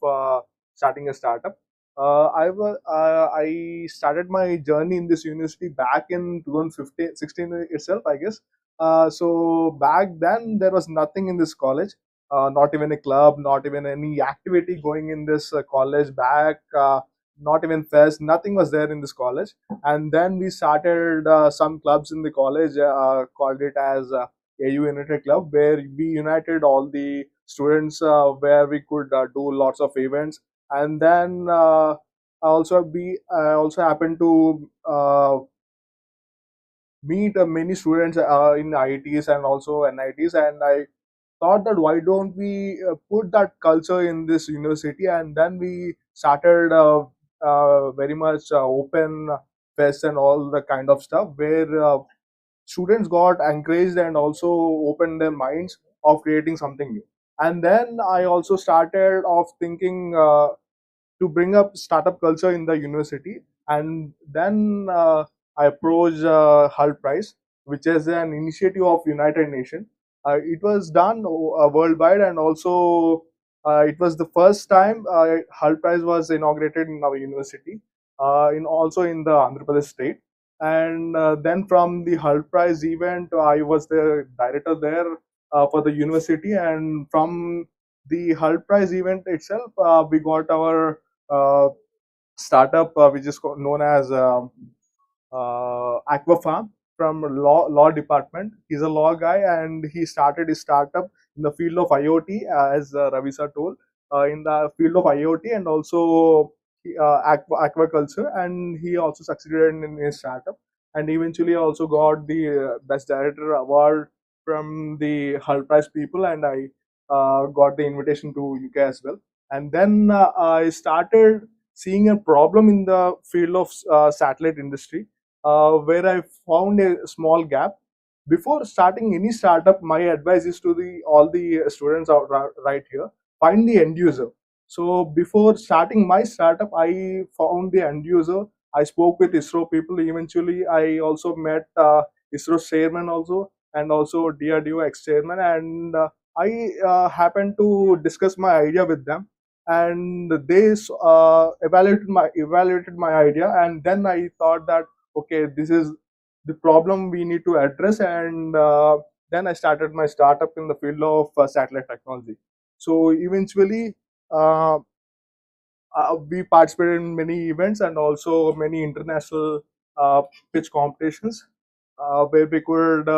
starting a startup. I started my journey in this university back in 2015, 16 itself, I guess. So back then there was nothing in this college, not even a club, not even any activity going in this college back. Not even fest, nothing was there in this college. And then we started some clubs in the college, called it as AU United Club, where we united all the students, where we could do lots of events. And then I also happened to meet many students in IITs and also NITs, and I thought that why don't we put that culture in this university. And then we started very much open fest and all the kind of stuff, where students got encouraged and also opened their minds of creating something new. And then I also started off thinking to bring up startup culture in the university. And then I approached Hull Prize, which is an initiative of United Nations. It was done worldwide, and also it was the first time Hull Prize was inaugurated in our university, in also in the Andhra Pradesh state. And then from the Hull Prize event, I was the director there for the university. And from the Hull Prize event itself, we got our uh, startup, which is known as Aqua Farm, from law department. He's a law guy, and he started his startup in the field of IoT, as Ravisa told, in the field of IoT and also aquaculture. And he also succeeded in his startup, and eventually also got the best director award from the Hull Prize people. And I got the invitation to UK as well. And then I started seeing a problem in the field of satellite industry, where I found a small gap. Before starting any startup, my advice is to the all the students out right here: find the end user. So before starting my startup, I found the end user. I spoke with ISRO people. Eventually, I also met ISRO chairman also, and also DRDO ex-chairman. And I happened to discuss my idea with them, and they evaluated my idea. And then I thought that, okay, this is the problem we need to address. And then I started my startup in the field of satellite technology. So eventually, uh, we participated in many events and also many international pitch competitions, where we could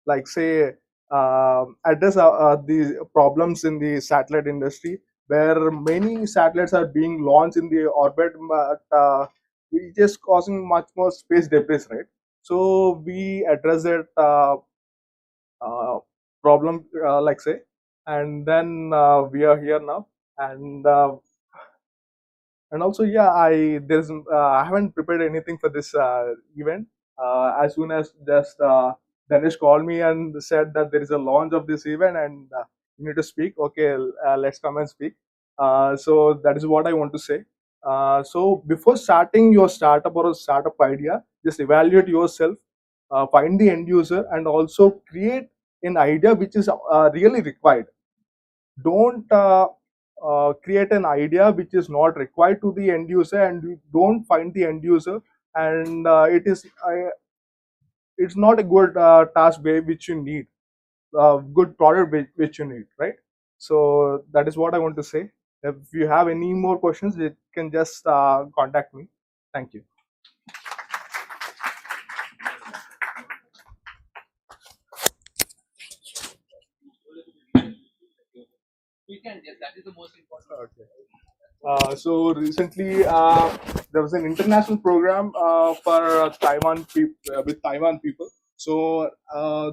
like say address the problems in the satellite industry, where many satellites are being launched in the orbit, but we just causing much more space debris, right? So we address that uh, problem, like say. And then we are here now. And also, yeah, I haven't prepared anything for this event. As soon as just Danish called me and said that there is a launch of this event, and you need to speak. Okay, let's come and speak. So that is what I want to say. So before starting your startup or a startup idea, just evaluate yourself, find the end user, and also create an idea which is really required. Don't create an idea which is not required to the end user, and you don't find the end user. And it's not a good task which you need, good product which you need, right? So that is what I want to say. If you have any more questions, you can just contact me. Thank you. We can just, that is the most important. Okay. So recently, there was an international program for with Taiwan people. So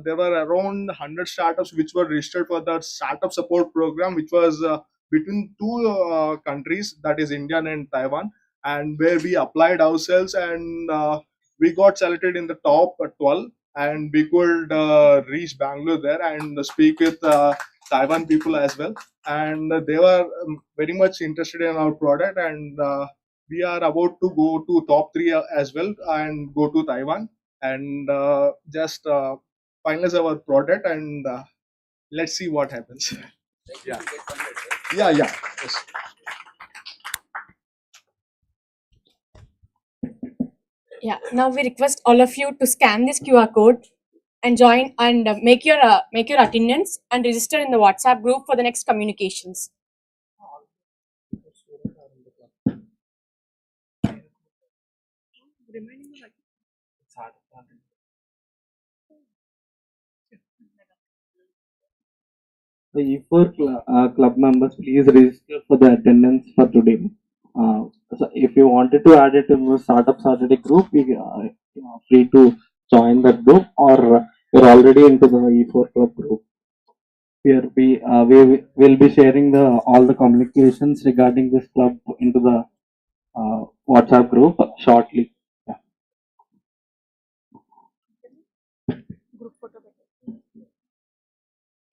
there were around 100 startups which were registered for the startup support program, which was between two countries, that is India and Taiwan, and where we applied ourselves. And we got selected in the top 12, and we could reach Bangalore there and speak with Taiwan people as well. And they were very much interested in our product. And we are about to go to top 3 as well, and go to Taiwan and just finalize our product. And let's see what happens. Like Yeah. to get funded, right? Yeah, yeah. Yes. Yeah, now we request all of you to scan this QR code and join and make your attendance and register in the WhatsApp group for the next communications. The club members, please register for the attendance for today. So if you wanted to add it in the Startup Saturday group, you are free to join that group, or you're already into the E4 Club group. Here we will be sharing the all the communications regarding this club into the WhatsApp group shortly.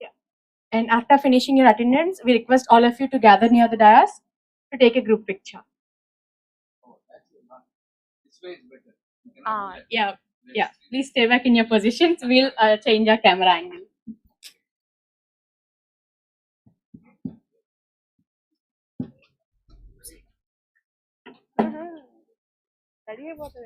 Yeah. And after finishing your attendance, we request all of you to gather near the dais to take a group picture. Oh, actually not. This way is better. You cannot do that. Yeah, yeah. Please stay back in your positions. We'll change our camera angle. Ready about the